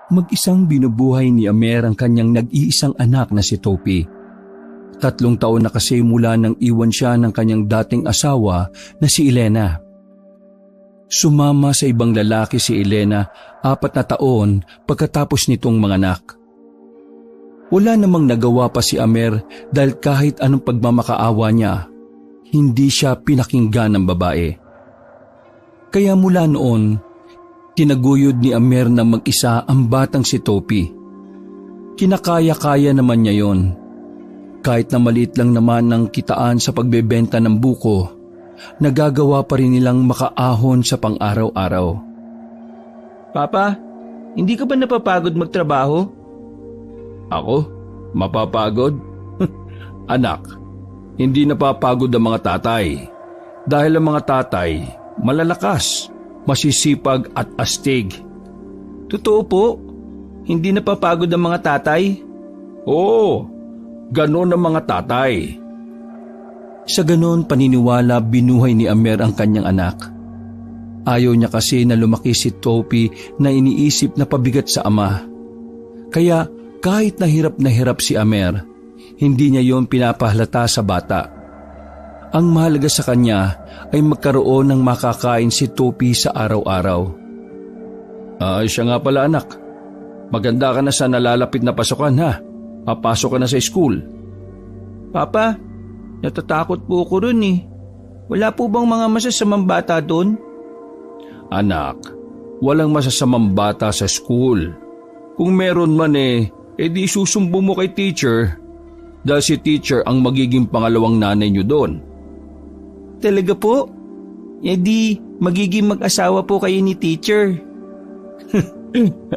Mag-isang binubuhay ni Amer ang kanyang nag-iisang anak na si Topi. 3 taon na kasi mula nang iwan siya ng kanyang dating asawa na si Elena. Sumama sa ibang lalaki si Elena 4 na taon pagkatapos nitong manganak. Wala namang nagawa pa si Amer dahil kahit anong pagmamakaawa niya, hindi siya pinakinggan ng babae. Kaya mula noon, tinaguyod ni Amer na mag-isa ang batang si Topi. Kinakaya-kaya naman niya yon. Kahit na maliit lang naman ang kitaan sa pagbebenta ng buko, nagagawa pa rin nilang makaahon sa pang-araw-araw. Papa, hindi ka ba napapagod magtrabaho? Ako? Mapapagod? Anak, hindi napapagod ang mga tatay. Dahil ang mga tatay, malalakas, masisipag at astig. Totoo po? Hindi napapagod ang mga tatay? Oo, ganon ang mga tatay. Sa ganon paniniwala binuhay ni Amer ang kanyang anak. Ayaw niya kasi na lumaki si Topi na iniisip na pabigat sa ama. Kaya kahit na hirap si Amer, hindi niya yon pinapahalata sa bata. Ang mahalaga sa kanya ay magkaroon ng makakain si Topi sa araw-araw. Siya nga pala anak, maganda ka na sa nalalapit na pasukan ha. Papasok ka na sa school. Papa, natatakot po ko ron eh. Wala po bang mga masasamang bata doon? Anak, walang masasamang bata sa school. Kung meron man di susumbo mo kay teacher dahil si teacher ang magiging pangalawang nanay niyo doon. Talaga po? Di magiging mag-asawa po kayo ni teacher.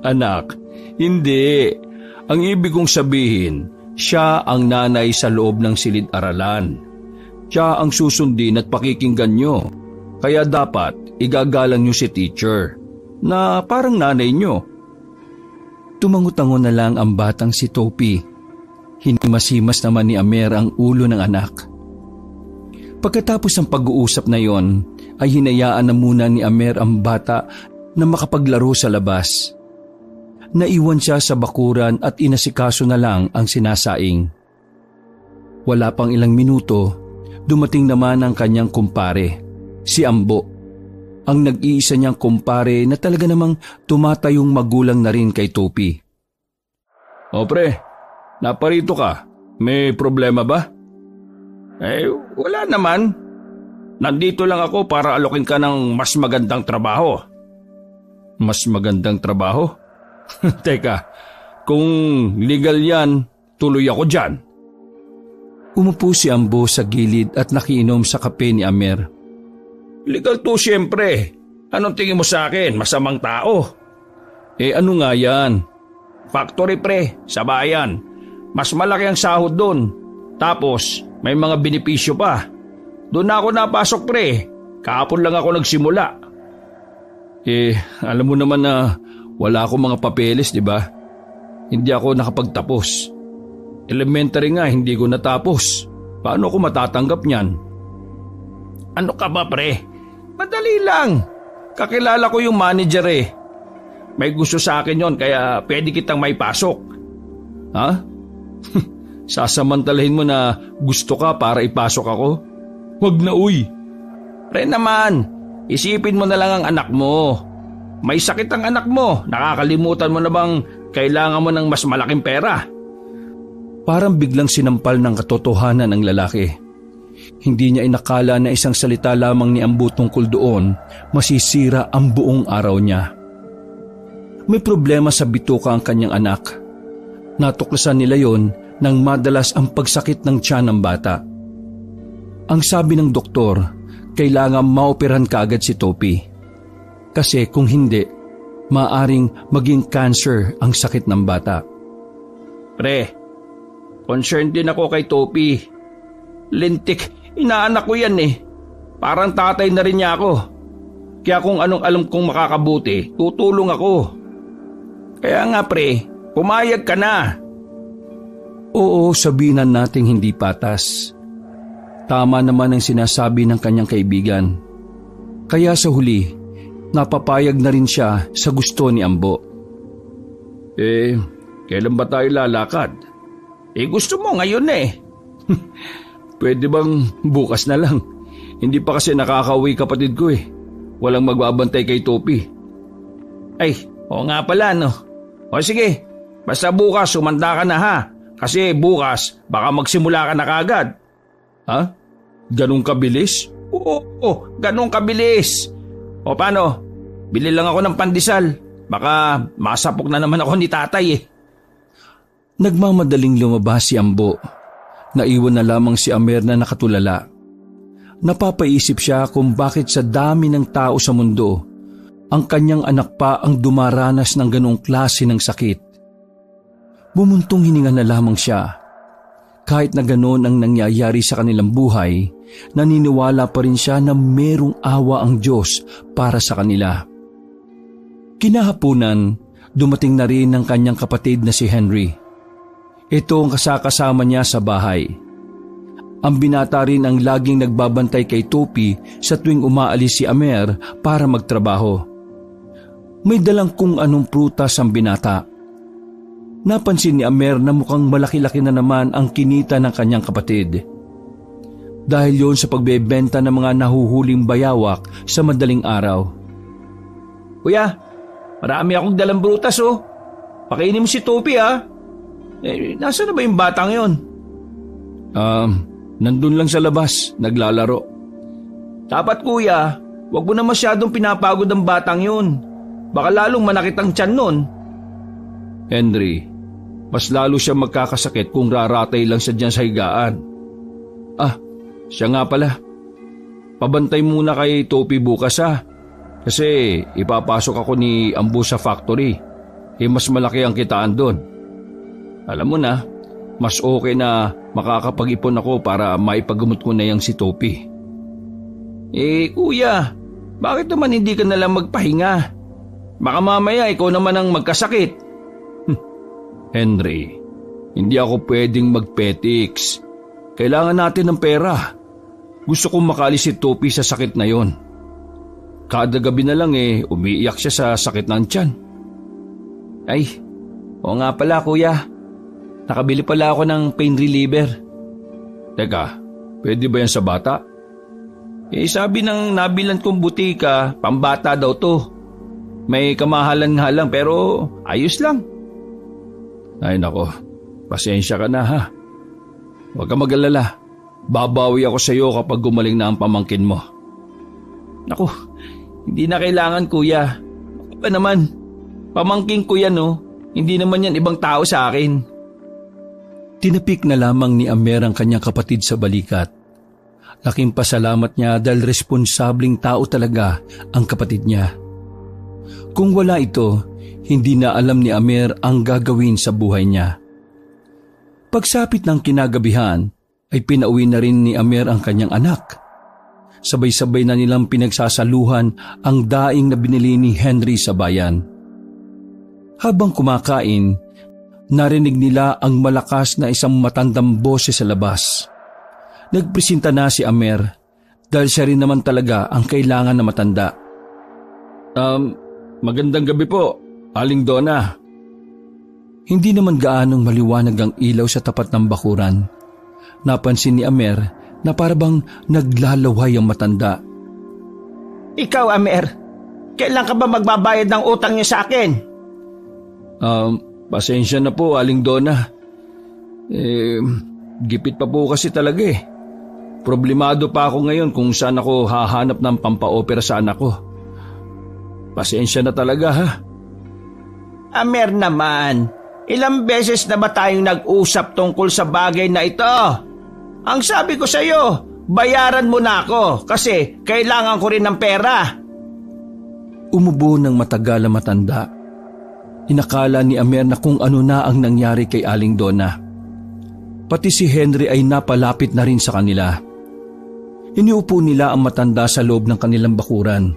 Anak, hindi. Ang ibig kong sabihin, siya ang nanay sa loob ng silid-aralan. Siya ang susundin at pakikinggan nyo. Kaya dapat igagalang nyo si teacher na parang nanay nyo. Tumangutango na lang ang batang si Topi. Hinimasimas naman ni Amer ang ulo ng anak. Pagkatapos ng pag-uusap na yon, ay hinayaan na muna ni Amer ang bata na makapaglaro sa labas. Naiwan siya sa bakuran at inasikaso na lang ang sinasaing. Wala pang ilang minuto, dumating naman ang kanyang kumpare, si Ambo. Ang nag-iisa niyang kumpare na talaga namang tumatayong magulang na rin kay Topi. O pre, naparito ka. May problema ba? Wala naman. Nandito lang ako para alokin ka ng mas magandang trabaho. Mas magandang trabaho? Teka, kung legal yan, tuloy ako dyan. Umupo si Ambo sa gilid at nakiinom sa kape ni Amer. Legal to siyempre. Anong tingin mo sa akin? Masamang tao. Ano nga yan? Factory pre, sa bayan. Mas malaki ang sahod doon. Tapos, may mga benepisyo pa. Doon ako napasok pre. Kahapon lang ako nagsimula. Alam mo naman na wala akong mga papeles, di ba? Hindi ako nakapagtapos. Elementary nga, hindi ko natapos. Paano ako matatanggap niyan? Ano ka ba, pre? Madali lang. Kakilala ko yung manager May gusto sa akin yon kaya pwede kitang maipasok. Ha? Sasamantalahin mo na gusto ka para ipasok ako? Wag na uy. Pre naman, isipin mo na lang ang anak mo. May sakit ang anak mo. Nakakalimutan mo na bang kailangan mo ng mas malaking pera? Parang biglang sinampal ng katotohanan ng lalaki. Hindi niya inakala na isang salita lamang ni Ambo tungkol doon, masisira ang buong araw niya. May problema sa bituka ang kanyang anak. Natuklasan nila yon nang madalas ang pagsakit ng tiyan ng bata. Ang sabi ng doktor, kailangan maoperahan kaagad si Topi. Kasi kung hindi, maaring maging cancer ang sakit ng bata. Pre, concerned din ako kay Topi. Lintik, inaanak ko yan Parang tatay na rin niya ako. Kaya kung anong alam kong makakabuti, tutulong ako. Kaya nga pre, pumayag ka na. Oo, sabihin nating hindi patas. Tama naman ang sinasabi ng kanyang kaibigan. Kaya sa huli, napapayag na rin siya sa gusto ni Ambo. Kailan ba tayo lalakad? Gusto mo ngayon eh. Pwede bang bukas na lang? Hindi pa kasi nakakauwi kapatid ko eh. Walang magbabantay kay Topi. Oo nga pala no. O sige, basta bukas sumanda ka na ha. Kasi bukas baka magsimula ka na kagad. Ha? Ganun kabilis? Oo, ganun kabilis. O paano? Bili lang ako ng pandesal. Baka masapok na naman ako ni tatay eh. Nagmamadaling lumabas si Ambo. Naiwan na lamang si Amer na nakatulala. Napapaisip siya kung bakit sa dami ng tao sa mundo, ang kanyang anak pa ang dumaranas ng ganong klase ng sakit. Bumuntong hininga na lamang siya. Kahit na ganon ang nangyayari sa kanilang buhay, naniniwala pa rin siya na merong awa ang Diyos para sa kanila. Kinahapunan, dumating na rin ang kanyang kapatid na si Henry. Ito ang kasama niya sa bahay. Ang binata rin ang laging nagbabantay kay Topi sa tuwing umaalis si Amer para magtrabaho. May dalang kung anong prutas ang binata. Napansin ni Amer na mukhang malaki-laki na naman ang kinita ng kanyang kapatid. Dahil yon sa pagbebenta ng mga nahuhuling bayawak sa madaling araw. Kuya, marami akong dalang prutas oh. Pakainin mo si Topi ah. Nasaan na ba yung batang yon? Nandun lang sa labas, naglalaro. Dapat kuya, wag mo na masyadong pinapagod ang batang yun. Baka lalong manakit ang tiyan nun. Henry, mas lalo siya magkakasakit kung raratay lang siya dyan sa higaan. Siya nga pala. Pabantay muna kay Topi bukas ha. Kasi ipapasok ako ni Ambo sa factory. Mas malaki ang kitaan doon. Alam mo na, mas okay na makakapag-ipon ako para maipagamot ko na yang si Topi. Kuya, bakit naman hindi ka nalang magpahinga? Baka mamaya ikaw naman ang magkasakit. Henry, hindi ako pwedeng magpetiks. Kailangan natin ng pera. Gusto kong makalis si Topi sa sakit na yon. Kada gabi na lang umiiyak siya sa sakit ng tiyan. Oo nga pala kuya. Nakabili pala ako ng pain reliever. Teka, pwede ba yan sa bata? Sabi ng nabilan kong butika, pambata daw to. May kamahalan nga lang pero ayos lang. Ay nako, pasensya ka na ha. Huwag ka mag-alala. Babawi ako sa iyo kapag gumaling na ang pamangkin mo. Naku, hindi na kailangan kuya. Ano ba naman? Pamangkin ko yan oh. Hindi naman yan ibang tao sa akin. Tinapik na lamang ni Amer ang kanyang kapatid sa balikat. Laking pasalamat niya dahil responsabling tao talaga ang kapatid niya. Kung wala ito, hindi na alam ni Amer ang gagawin sa buhay niya. Pagsapit ng kinagabihan, ay pinauwi na rin ni Amer ang kanyang anak. Sabay-sabay na nilang pinagsasaluhan ang daing na binili ni Henry sa bayan. Habang kumakain, narinig nila ang malakas na isang matandang boses sa labas. Nagpresenta na si Amer dahil siya rin naman talaga ang kailangan na matanda. Magandang gabi po, Aling Donna. Hindi naman gaanong maliwanag ang ilaw sa tapat ng bakuran. Napansin ni Amer na parabang naglalaway ang matanda. Ikaw Amer, kailan ka ba magbabayad ng utang niyo sa akin? Pasensya na po, Aling Donna. Gipit pa po kasi talaga eh. Problemado pa ako ngayon kung saan ako hahanap ng pampaopera sa anak ko. Pasensya na talaga ha. Amer naman, ilang beses na ba tayong nag-usap tungkol sa bagay na ito? Ang sabi ko sa iyo, bayaran mo na ako kasi kailangan ko rin ng pera. Umubo ng matagal ang matanda. Inakala ni Amer na kung ano na ang nangyari kay Aling Donna. Pati si Henry ay napalapit na rin sa kanila. Iniupo nila ang matanda sa loob ng kanilang bakuran.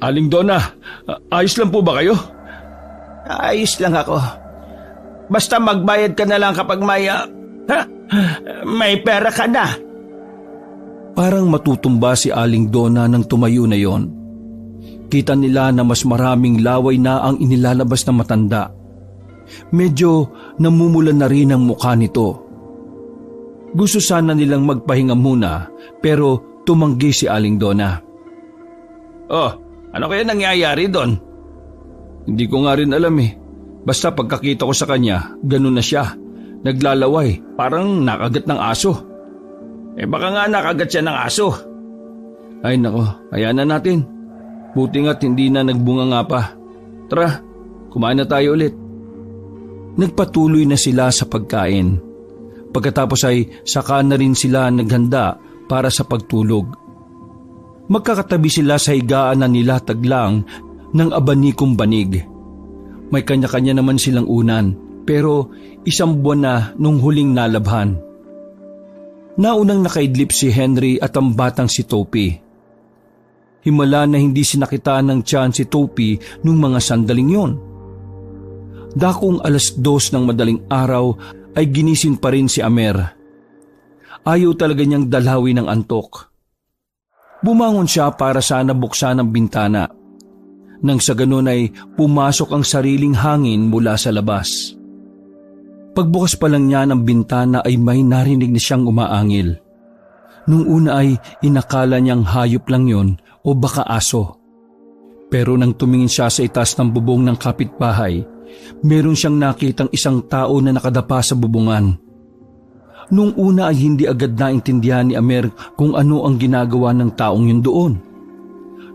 Aling Donna, ayos lang po ba kayo? Ayos lang ako. Basta magbayad ka na lang kapag may pera ka na. Parang matutumba si Aling Donna nang tumayo na yon. Kita nila na mas maraming laway na ang inilalabas ng matanda Medyo namumulan na rin ang mukha nito. Gusto sana nilang magpahinga muna pero tumanggi si Aling Donna. Oh, ano kaya nangyayari doon? Hindi ko nga rin alam eh. Basta pagkakita ko sa kanya, ganun na siya. Naglalaway, parang nakagat ng aso. Baka nga nakagat siya ng aso. Ay nako, hayaan na natin. Buti nga't hindi na nagbunga nga pa. Tara, kumain na tayo ulit. Nagpatuloy na sila sa pagkain. Pagkatapos ay saka na rin sila naghanda para sa pagtulog. Magkakatabi sila sa higaan na nilatag lang ng abanikong banig. May kanya-kanya naman silang unan, pero 1 buwan na nung huling nalabhan. Naunang nakaidlip si Henry at ang batang si Topi. Himala na hindi sinakita ng tiyan si Topi nung mga sandaling yon. Dakong 2:00 ng madaling araw ay ginising pa rin si Amer. Ayaw talaga niyang dalawin ng antok. Bumangon siya para sana buksan ang bintana. Nang sa ganun ay pumasok ang sariling hangin mula sa labas. Pagbukas pa lang niya ng bintana ay may narinig na siyang umaangil. Nung una ay inakala niyang hayop lang yon o baka aso. Pero nang tumingin siya sa itaas ng bubong ng kapitbahay, meron siyang nakitang isang tao na nakadapa sa bubungan. Nung una ay hindi agad naintindihan ni Amer kung ano ang ginagawa ng taong yun doon.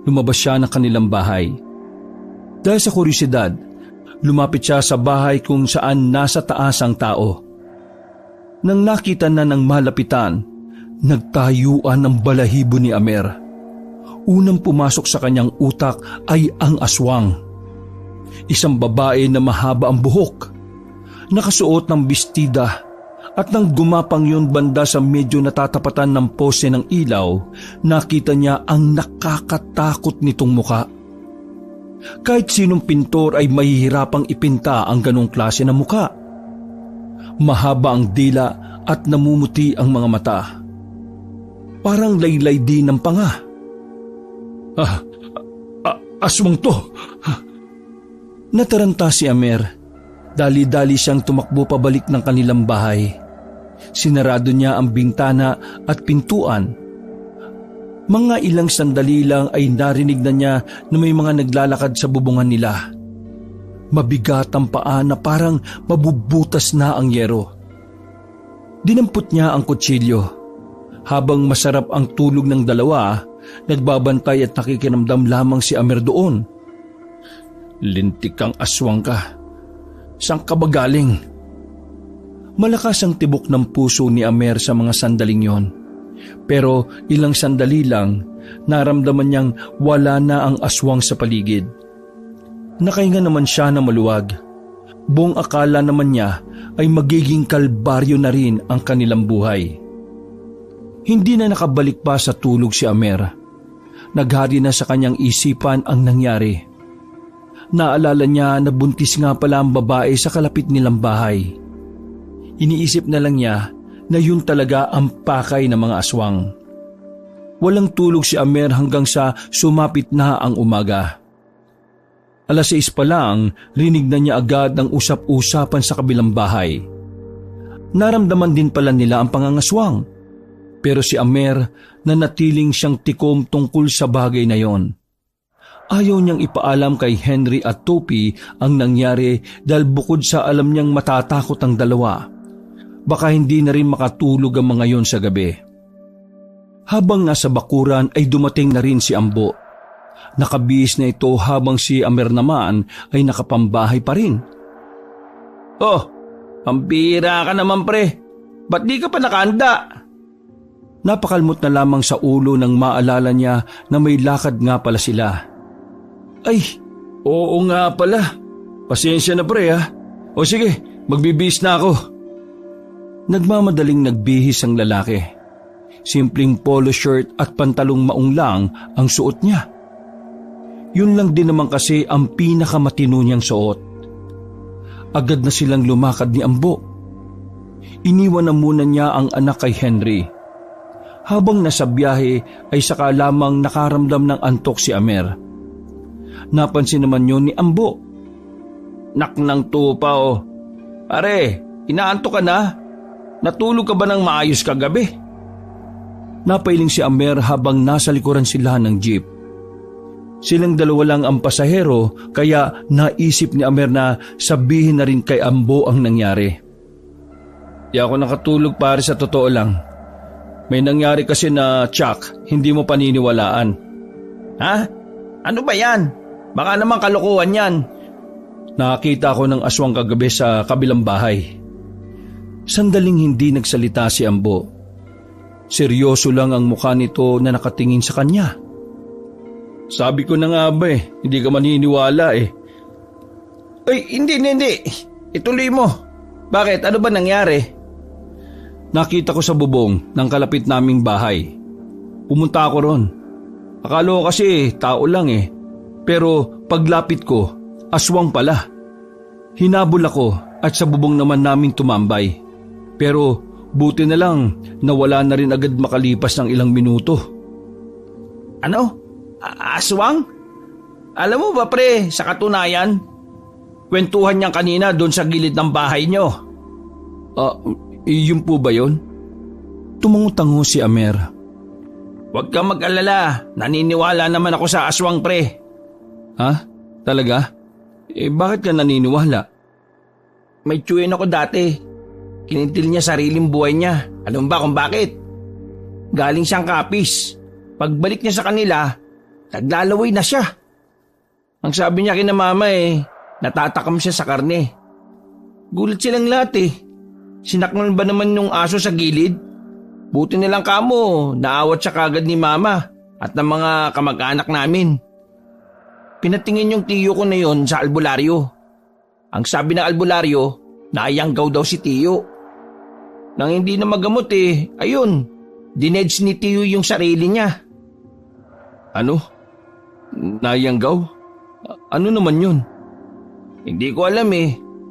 Lumabas siya ng kanilang bahay. Dahil sa kuryosidad, lumapit siya sa bahay kung saan nasa taas ang tao. Nang nakita na ng malapitan, nagtayuan ang balahibo ni Amer. Unang pumasok sa kanyang utak ay ang aswang. Isang babae na mahaba ang buhok, nakasuot ng bestida, at nang gumapang yun banda sa medyo natatapatan ng pose ng ilaw, nakita niya ang nakakatakot nitong muka. Kahit sinong pintor ay mahihirapang ipinta ang ganong klase ng muka. Mahaba ang dila at namumuti ang mga mata. Parang laylay din ng panga. Aswang to! Nataranta si Amer. Dali-dali siyang tumakbo pabalik ng kanilang bahay. Sinarado niya ang bintana at pintuan. Mga ilang sandali lang ay narinig na niya na may mga naglalakad sa bubungan nila. Mabigat ang paa na parang mabubutas na ang yero. Dinampot niya ang kutsilyo. Habang masarap ang tulog ng dalawa, nagbabantay at nakikinamdam lamang si Amer doon. Lintik kang aswang ka. Saan ka ba galing? Malakas ang tibok ng puso ni Amer sa mga sandaling yon. Pero ilang sandali lang, naramdaman niyang wala na ang aswang sa paligid. Nakahinga naman siya na maluwag. Buong akala naman niya ay magiging kalbaryo na rin ang kanilang buhay. Hindi na nakabalik pa sa tulog si Amer. Naghari na sa kanyang isipan ang nangyari. Naalala niya na buntis nga pala ang babae sa kalapit nilang bahay. Iniisip na lang niya na yun talaga ang pakay ng mga aswang. Walang tulog si Amer hanggang sa sumapit na ang umaga. 6:00 pa lang, rinig na niya agad ang usap-usapan sa kabilang bahay. Naramdaman din pala nila ang pangangaswang. Pero si Amer nanatiling siyang tikom tungkol sa bagay na yon. Ayaw niyang ipaalam kay Henry at Topi ang nangyari dahil bukod sa alam niyang matatakot ang dalawa, baka hindi na rin makatulog ang mga yon sa gabi. Habang nasa bakuran ay dumating na rin si Ambo. Nakabihis na ito habang si Amer naman ay nakapambahay pa rin. Oh, pambira ka naman pre. Ba't di ka pa nakahanda? Napakalmot na lamang sa ulo nang maalala niya na may lakad nga pala sila. Ay, oo nga pala. Pasensya na pre ha. O sige, magbibihis na ako. Nagmamadaling nagbihis ang lalaki. Simpleng polo shirt at pantalong maong lang ang suot niya. Yun lang din naman kasi ang pinakamatino niyang suot. Agad na silang lumakad ni Ambo. Iniwan na muna niya ang anak kay Henry. Habang nasa biyahe ay saka lamang nakaramdam ng antok si Amer. Napansin naman yun ni Ambo. Nak ng tupa oh. Pare, inaantok ka na? Natulog ka ba ng maayos kagabi? Napailing si Amer habang nasa likuran sila ng jeep. Silang dalawa lang ang pasahero kaya naisip ni Amer na sabihin na rin kay Ambo ang nangyari. Di ako nakatulog pare, sa totoo lang. May nangyari kasi na Chuck, hindi mo paniniwalaan. Ha? Ano ba yan? Baka naman kalokohan yan. Nakakita ko ng aswang kagabi sa kabilang bahay. Sandaling hindi nagsalita si Ambo. Seryoso lang ang mukha nito na nakatingin sa kanya. Sabi ko na nga ba hindi ka maniniwala eh. Ay, hindi. Ituloy mo. Bakit? Ano ba nangyari? Nakita ko sa bubong ng kalapit naming bahay. Pumunta ako ron. Akala ko kasi tao lang eh. Pero paglapit ko, aswang pala. Hinabol ako at sa bubong naman naming tumambay. Pero buti na lang nawala na rin agad makalipas ng ilang minuto. Ano? Aswang? Alam mo ba pre, sa katunayan, kwentuhan niya kanina doon sa gilid ng bahay niyo. Yun po ba yun? Tumango-tango si Amer. Huwag kang mag-alala, naniniwala naman ako sa aswang pre. Ha? Talaga? Bakit ka naniniwala? May tiyuhin ako dati. Kinintil niya sariling buhay niya. Alam mo ba kung bakit? Galing siyang kapis. Pagbalik niya sa kanila, naglalaway na siya. Ang sabi niya kina mama natatakam siya sa karne. Gulat silang lahat Sinakmal ba naman yung aso sa gilid? Buti nilang kamo, naawat siya kagad ni mama at ng mga kamag-anak namin. Pinatingin yung tiyo ko na yon sa albularyo. Ang sabi ng albularyo, naayanggaw daw si tiyo. Nang hindi na magamot ayun, dinedge ni tiyo yung sarili niya. Ano? Naayanggaw? Ano naman yun? Hindi ko alam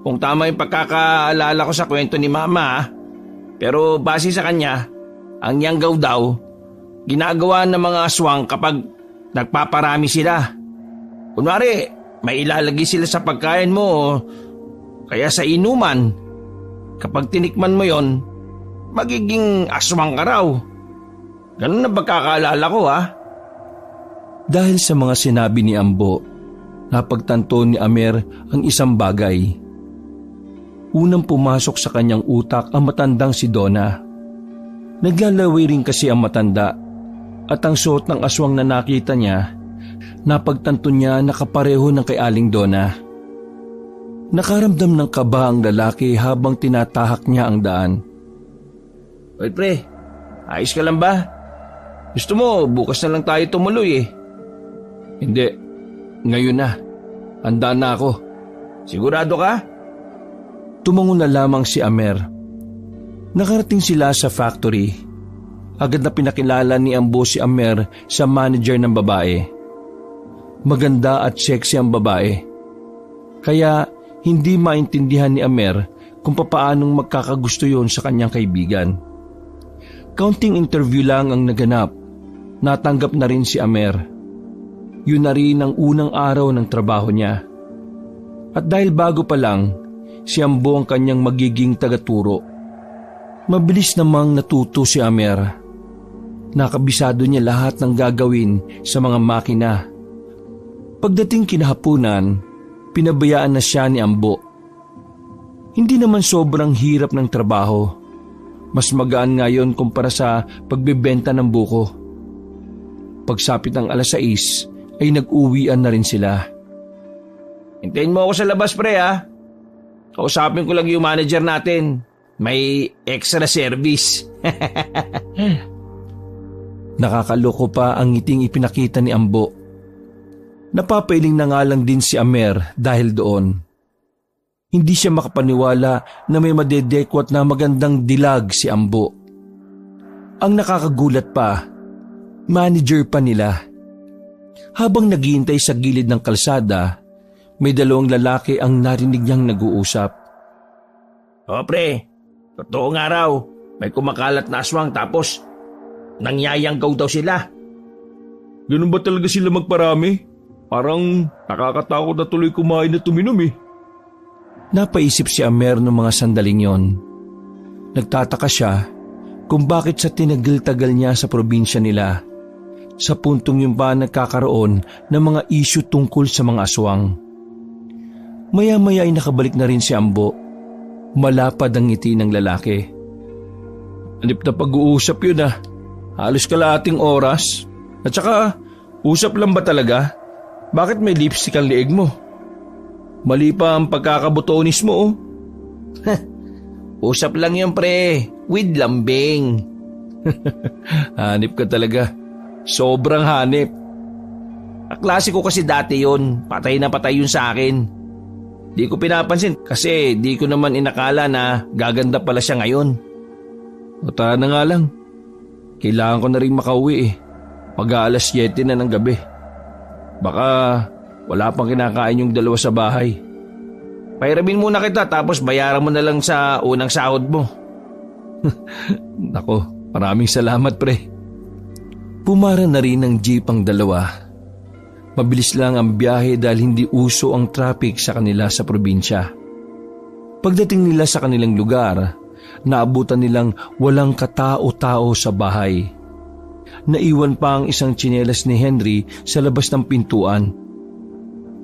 kung tama yung pagkakaalala ko sa kwento ni mama. Pero base sa kanya, ang yanggaw daw, ginagawa ng mga aswang kapag nagpaparami sila. Kunwari, may ilalagay sila sa pagkain mo kaya sa inuman. Kapag tinikman mo yon, magiging aswang ka raw. Ganun na pagkakaalala ko Dahil sa mga sinabi ni Ambo, napagtanto ni Amer ang isang bagay. Unang pumasok sa kanyang utak ang matandang si Donna. Naglalaway rin kasi ang matanda at ang suot ng aswang na nakita niya, napagtanto niya na kapareho ng kay Aling Donna. Nakaramdam ng kaba ang lalaki habang tinatahak niya ang daan. Oy pre, ayos ka lang ba? Gusto mo bukas na lang tayo tumuloy Hindi, ngayon na. Handa na ako. Sigurado ka? Tumango na lamang si Amer. Nakarating sila sa factory. Agad na pinakilala ni Ambo si Amer sa manager ng babae. Maganda at sexy ang babae. Kaya hindi maintindihan ni Amer kung papaanong magkakagusto yon sa kanyang kaibigan. Counting interview lang ang naganap. Natanggap na rin si Amer. Yun na rin ang unang araw ng trabaho niya. At dahil bago pa lang, si Ambo ang kanyang magiging tagaturo. Mabilis namang natuto si Amer. Nakabisado niya lahat ng gagawin sa mga makina. Pagdating kinahapunan, pinabayaan na siya ni Ambo. Hindi naman sobrang hirap ng trabaho. Mas magaan ngayon kumpara sa pagbebenta ng buko. Pagsapit ng 6:00 ay nag-uwian na rin sila. Hintayin mo ako sa labas pre Kausapin ko lang yung manager natin. May extra service. Nakakaloko pa ang ngiting ipinakita ni Ambo. Napapailing na nga lang din si Amer dahil doon. Hindi siya makapaniwala na may madedekwat na magandang dilag si Ambo. Ang nakakagulat pa, manager pa nila. Habang naghihintay sa gilid ng kalsada, may 2 lalaki ang narinig niyang nag-uusap. O pre, totoo nga raw, may kumakalat na aswang tapos nangyayanggaw daw sila. Ganun ba talaga sila magparami? Parang nakakatakot na tuloy kumain at uminom Napaisip si Amer noong mga sandaling yon. Nagtataka siya kung bakit sa tinagal-tagal niya sa probinsya nila, sa puntong yun ba nagkakaroon ng mga issue tungkol sa mga aswang. Maya-maya ay nakabalik na rin si Ambo. Malapad ang ngiti ng lalaki. Anip na pag-uusap yun ah. Halos kalahating oras. At saka, usap lang ba talaga? Bakit may lipstick ang liig mo? Mali pa ang pagkakabutonis mo oh. Usap lang yun pre, with lambing. Hanip ka talaga. Sobrang hanip. Kaklase ko kasi dati yun, patay na patay yun sa akin. Di ko pinapansin kasi di ko naman inakala na gaganda pala siya ngayon. O tara na nga lang. Kailangan ko na rin makauwi eh. Mag-aalas 7 na ng gabi. Baka wala pang kinakain yung dalawa sa bahay. Pairamin muna kita tapos bayaran mo na lang sa unang sahod mo. Nako, maraming salamat pre. Pumara na rin ng jeep ang dalawa. Mabilis lang ang biyahe dahil hindi uso ang traffic sa kanila sa probinsya. Pagdating nila sa kanilang lugar, naabutan nilang walang katao-tao sa bahay. Naiwan pa ang isang tsinelas ni Henry sa labas ng pintuan.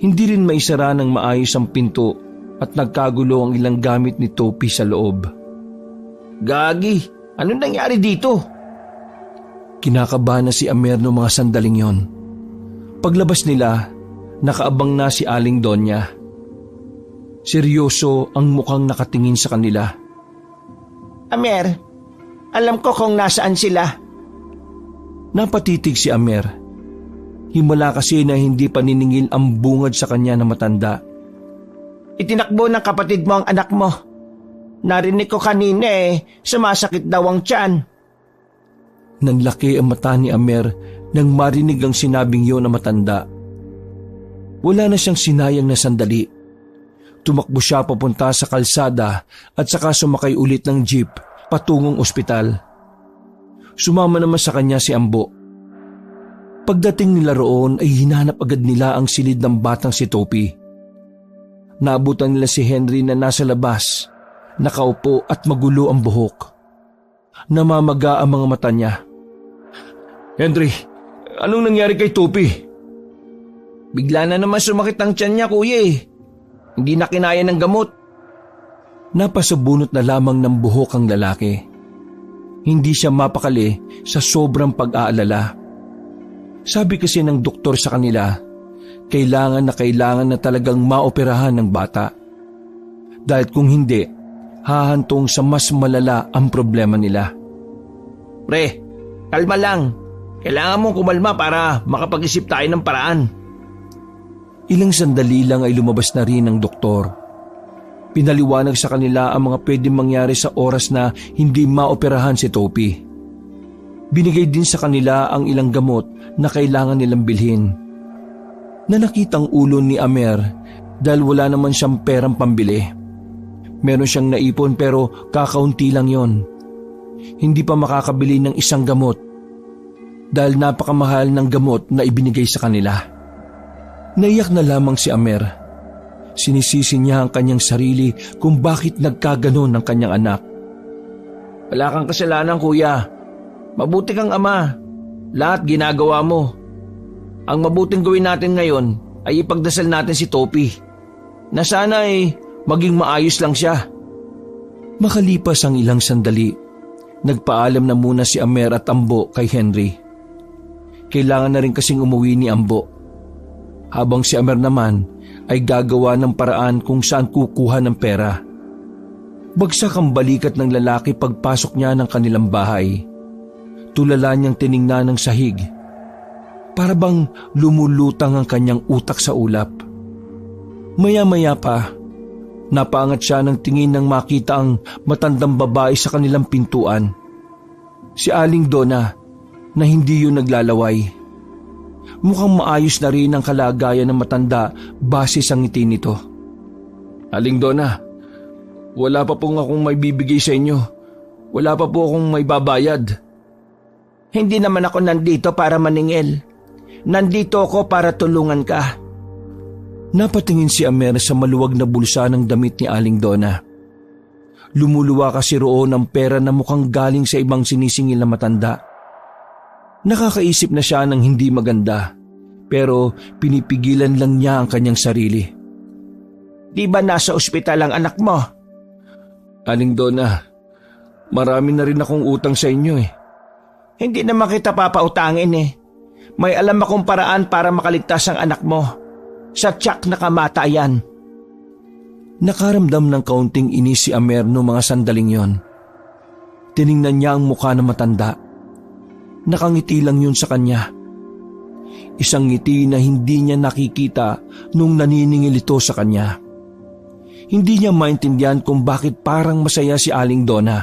Hindi rin maisara ng maayos ang pinto at nagkagulo ang ilang gamit ni Topi sa loob. Gagi, anong nangyari dito? Kinakabahan na si Amer noong mga sandaling yon. Paglabas nila, nakaabang na si Aling Donya. Seryoso ang mukhang nakatingin sa kanila. Amer, alam ko kung nasaan sila. Napatitig si Amer. Himala kasi na hindi pa niningil ang bungad sa kanya na matanda. Itinakbo ng kapatid mo ang anak mo. Narinig ko kanina sumasakit daw ang tiyan. Nanlaki ang mata ni Amer nang marinig ang sinabing yun na matanda. Wala na siyang sinayang na sandali. Tumakbo siya papunta sa kalsada at saka sumakay ulit ng jeep patungong ospital. Sumama naman sa kanya si Ambo. Pagdating nila roon ay hinanap agad nila ang silid ng batang si Topi. Naabutan nila si Henry na nasa labas, nakaupo at magulo ang buhok. Namamaga ang mga mata niya. Henry, anong nangyari kay Topi? Bigla na naman sumakit ang tiyan niya kuya Hindi na kinaya ng gamot. Napasabunot na lamang ng buhok ang lalaki. Hindi siya mapakali sa sobrang pag-aalala. Sabi kasi ng doktor sa kanila, kailangan na talagang maoperahan ng bata. Dahil kung hindi, hahantong sa mas malala ang problema nila. Pre, kalma lang. Kailangan mong kumalma para makapag-isip tayo ng paraan. Ilang sandali lang ay lumabas na rin ang doktor. Pinaliwanag sa kanila ang mga pwedeng mangyari sa oras na hindi maoperahan si Topi. Binigay din sa kanila ang ilang gamot na kailangan nilang bilhin. Nanakitang ulo ni Amer dahil wala naman siyang perang pambili. Meron siyang naipon pero kakaunti lang yon. Hindi pa makakabili ng isang gamot dahil napakamahal ng gamot na ibinigay sa kanila. Naiyak na lamang si Amer. Sinisisi niya ang kanyang sarili kung bakit nagkaganon ang kanyang anak. Wala kang kasalanan kuya. Mabuti kang ama. Lahat ginagawa mo. Ang mabuting gawin natin ngayon ay ipagdasal natin si Topi. Na sana maging maayos lang siya. Makalipas ang ilang sandali, nagpaalam na muna si Amer at Ambo kay Henry. Kailangan na rin kasing umuwi ni Ambo. Habang si Amer naman ay gagawa ng paraan kung saan kukuha ng pera. Bagsak ang balikat ng lalaki pagpasok niya ng kanilang bahay. Tulala niyang tiningnan ng sahig. Para bang lumulutang ang kanyang utak sa ulap. Maya-maya pa, napaangat siya ng tingin nang makita ang matandang babae sa kanilang pintuan. Si Aling Donna na hindi yun naglalaway. Mukhang maayos na rin ang kalagayan ng matanda base sa ngiti nito. Aling Donna, wala pa pong akong may bibigay sa inyo. Wala pa po akong may babayad. Hindi naman ako nandito para maningil. Nandito ako para tulungan ka. Napatingin si Amer sa maluwag na bulsa ng damit ni Aling Donna. Lumuluwa kasi roon ang pera na mukhang galing sa ibang sinisingil na matanda. Nakakaisip na siya ng hindi maganda, pero pinipigilan lang niya ang kanyang sarili. Di ba nasa ospital ang anak mo? Aling Donna, marami na rin akong utang sa inyo eh. Hindi naman kita papautangin eh. May alam akong paraan para makaligtas ang anak mo. Sa tiyak na kamatayan. Nakaramdam ng kaunting inis si Amer noong mga sandaling yon. Tiningnan niya ang mukha ng matanda. Nakangiti lang yun sa kanya. Isang ngiti na hindi niya nakikita nung naniningil ito sa kanya. Hindi niya maintindihan kung bakit parang masaya si Aling Donna.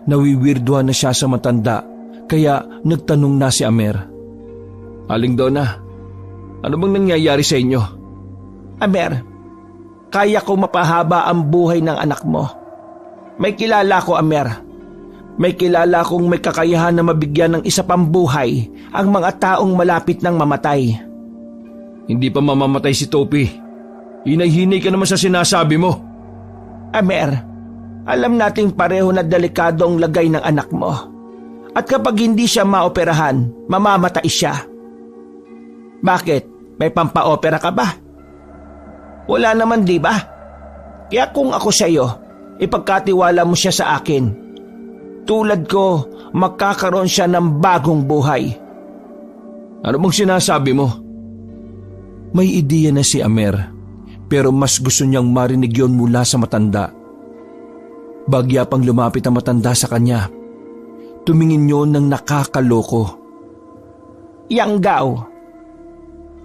Nawiwirduhan na siya sa matanda, kaya nagtanong na si Amer. Aling Donna, ano bang nangyayari sa inyo? Amer, kaya ko mapahaba ang buhay ng anak mo. May kilala ko, Amer. May kilala kong may kakayahan na mabigyan ng isa pang buhay ang mga taong malapit ng mamatay. Hindi pa mamamatay si Topi. Hinay-hinay ka naman sa sinasabi mo. Amer, alam nating pareho na delikado ang lagay ng anak mo. At kapag hindi siya maoperahan, mamamatay siya. Bakit? May pampaopera ka ba? Wala naman, di ba? Kaya kung ako sa iyo, ipagkatiwala mo siya sa akin. Tulad ko, magkakaroon siya ng bagong buhay. Ano bang sinasabi mo? May ideya na si Amer, pero mas gusto niyang marinig yon mula sa matanda. Bagya pang lumapit ang matanda sa kanya. Tumingin yon ng nakakaloko. Yanggaw.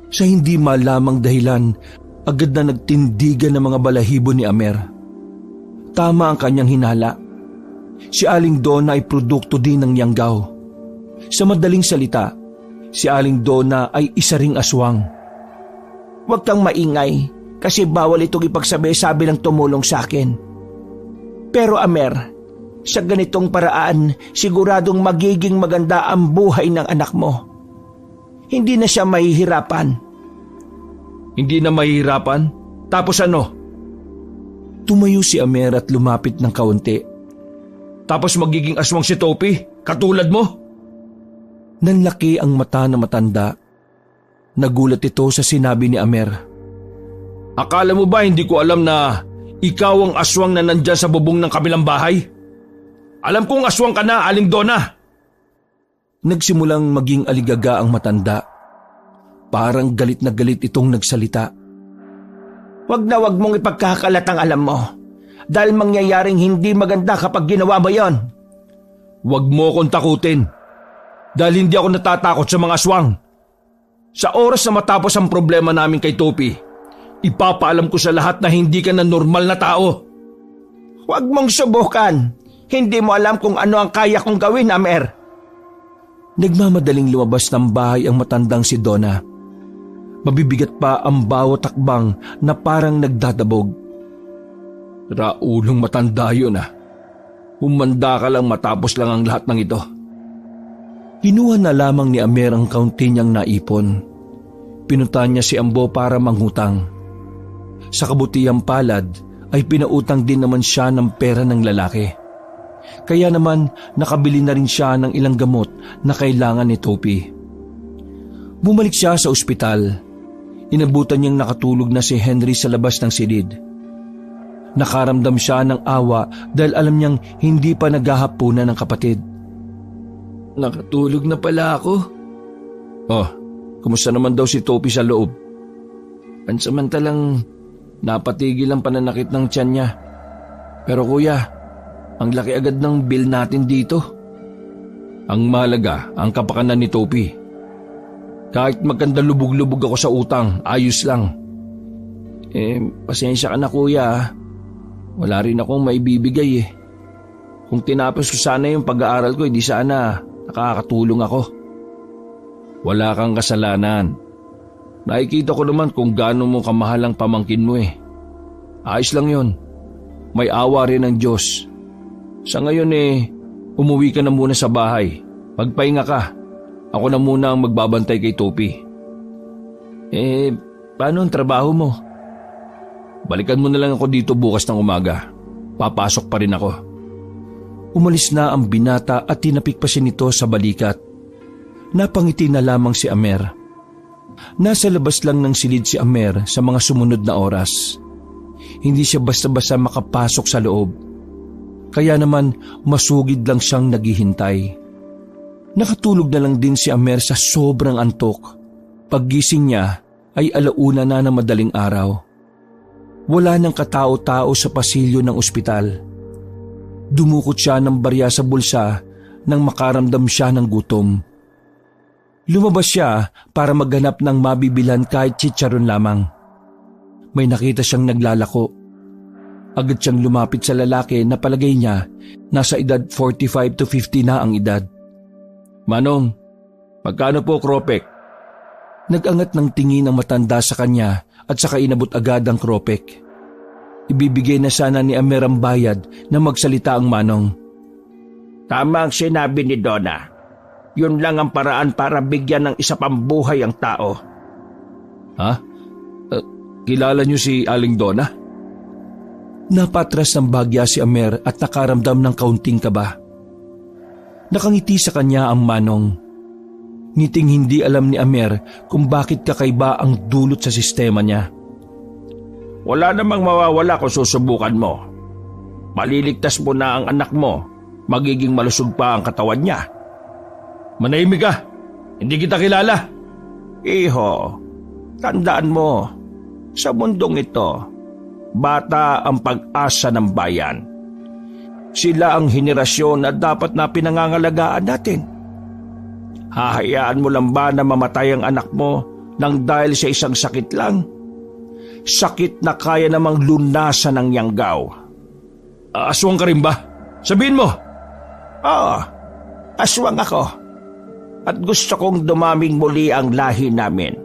Sa hindi malamang dahilan, agad na nagtindigan ng mga balahibo ni Amer. Tama ang kanyang hinala. Si Aling Donna ay produkto din ng Yanggaw. Sa madaling salita, si Aling Donna ay isa ring aswang. Huwag kang maingay kasi bawal itong ipagsabi-sabi ng tumulong sa akin. Pero Amer, sa ganitong paraan, siguradong magiging maganda ang buhay ng anak mo. Hindi na siya mahihirapan. Hindi na mahihirapan? Tapos ano? Tumayo si Amer at lumapit ng kaunti. Tapos magiging aswang si Topi? Katulad mo? Nanlaki ang mata na matanda. Nagulat ito sa sinabi ni Amer. Akala mo ba hindi ko alam na ikaw ang aswang na nandyan sa bubong ng kabilang bahay? Alam kong aswang ka na, Aling Donna! Nagsimulang maging aligaga ang matanda. Parang galit na galit itong nagsalita. Wag na wag mong ipagkakalat ang alam mo. Dahil mangyayaring hindi maganda kapag ginawa mo yon. Wag mo akong takutin. Dahil hindi ako natatakot sa mga aswang. Sa oras na matapos ang problema namin kay Topi, ipapaalam ko sa lahat na hindi ka na normal na tao. Wag mong subukan. Hindi mo alam kung ano ang kaya kong gawin, Amer. Nagmamadaling lumabas ng bahay ang matandang si Donna. Mabibigat pa ang bawat takbang na parang nagdadabog. Raulong matanda yun ah. Humanda ka lang matapos lang ang lahat ng ito. Kinuha na lamang ni Amer ang kaunti niyang naipon. Pinunta niya si Ambo para manghutang. Sa kabutihang palad ay pinautang din naman siya ng pera ng lalaki. Kaya naman nakabili na rin siya ng ilang gamot na kailangan ni Topi. Bumalik siya sa ospital. Inabutan niyang nakatulog na si Henry sa labas ng silid. Nakaramdam siya ng awa dahil alam niyang hindi pa naghahapunan ng kapatid. Nakatulog na pala ako. Oh, kumusta naman daw si Topi sa loob? Pansamantalang napatigil ang pananakit ng tiyan niya. Pero kuya, ang laki agad ng bill natin dito. Ang mahalaga, ang kapakanan ni Topi. Kahit maganda lubog-lubog ako sa utang, ayos lang. Pasensya ka na kuya. Wala rin akong maibibigay eh. Kung tinapos ko sana yung pag-aaral ko, di sana nakakatulong ako. Wala kang kasalanan. Nakikita ko naman kung gaano mo kamahal ang pamangkin mo eh. Ayos lang yun. May awa rin ng Diyos. Sa ngayon umuwi ka na muna sa bahay. Magpahinga ka. Ako na muna ang magbabantay kay Topi. Paano ang trabaho mo? Balikan mo na lang ako dito bukas ng umaga. Papasok pa rin ako. Umalis na ang binata at tinapik pa siya nito sa balikat. Napangiti na lamang si Amer. Nasa labas lang ng silid si Amer sa mga sumunod na oras. Hindi siya basta-basta makapasok sa loob. Kaya naman masugid lang siyang naghihintay. Nakatulog na lang din si Amer sa sobrang antok. Paggising niya ay 1:00 na ng madaling araw. Wala nang katao-tao sa pasilyo ng ospital. Dumukot siya ng barya sa bulsa nang makaramdam siya ng gutom. Lumabas siya para maghanap ng mabibilan kahit chicharon lamang. May nakita siyang naglalako. Agad siyang lumapit sa lalaki na palagay niya nasa edad 45 to 50 na ang edad. Manong, magkano po kropek? Nag-angat ng tingin ang matanda sa kanya at saka inabot agad ang kropek. Ibibigay na sana ni Amer ang bayad na magsalita ang manong. Tama ang sinabi ni Donna. Yun lang ang paraan para bigyan ng isa pang buhay ang tao. Ha? Kilala niyo si Aling Donna? Napatras ng bagya si Amer at nakaramdam ng kaunting kaba. Nakangiti sa kanya ang manong. Ngiting hindi alam ni Amer kung bakit kakaiba ang dulot sa sistema niya. Wala namang mawawala kung susubukan mo. Maliligtas mo na ang anak mo, magiging malusog pa ang katawan niya. Manahimik ka! Hindi kita kilala! Iho, tandaan mo, sa mundong ito, bata ang pag-asa ng bayan. Sila ang henerasyon na dapat na pinangangalagaan natin. Hahayaan mo lang ba na mamatay ang anak mo nang dahil sa isang sakit lang? Sakit na kaya namang lunasan ng yanggaw. Aswang ka rin ba? Sabihin mo! Oo, aswang ako. At gusto kong dumaming muli ang lahi namin.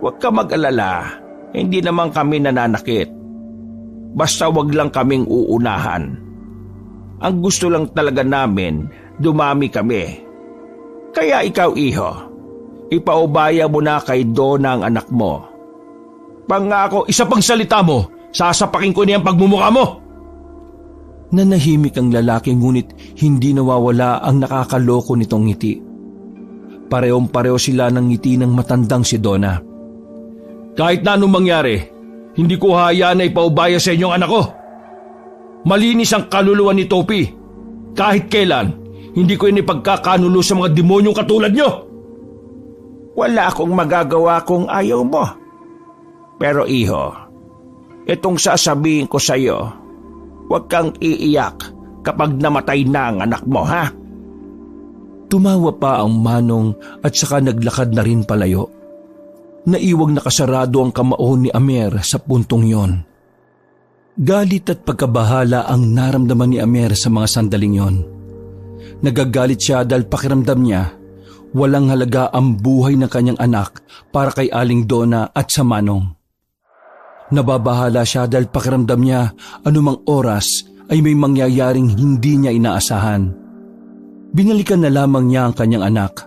Huwag ka mag-alala, hindi naman kami nananakit. Basta wag lang kaming uunahan. Ang gusto lang talaga namin, dumami kami. Kaya ikaw, iho, ipaubaya mo na kay Donna ang anak mo. Pangako, isa pang salita mo, sasapakin ko niyang pagmumukha mo! Nanahimik ang lalaki ngunit hindi nawawala ang nakakaloko nitong ngiti. Parehong-pareho sila ng ngiti ng matandang si Donna. Kahit na anong mangyari, hindi ko hayaan na ipaubaya sa inyong anak ko. Malinis ang kaluluwa ni Topi. Kahit kailan, hindi ko inipagkakanulo sa mga demonyong katulad nyo. Wala akong magagawa kung ayaw mo. Pero iho, itong sasabihin ko sa iyo, huwag kang iiyak kapag namatay na ang anak mo, ha? Tumawa pa ang manong at saka naglakad na rin palayo. Naiwang nakasarado ang kamao ni Amer sa puntong yon. Galit at pagkabahala ang naramdaman ni Amer sa mga sandaling yon. Nagagalit siya dahil pakiramdam niya walang halaga ang buhay ng kanyang anak para kay Aling Donna at sa manong. Nababahala siya dahil pakiramdam niya anumang oras ay may mangyayaring hindi niya inaasahan. Binalikan na lamang niya ang kanyang anak.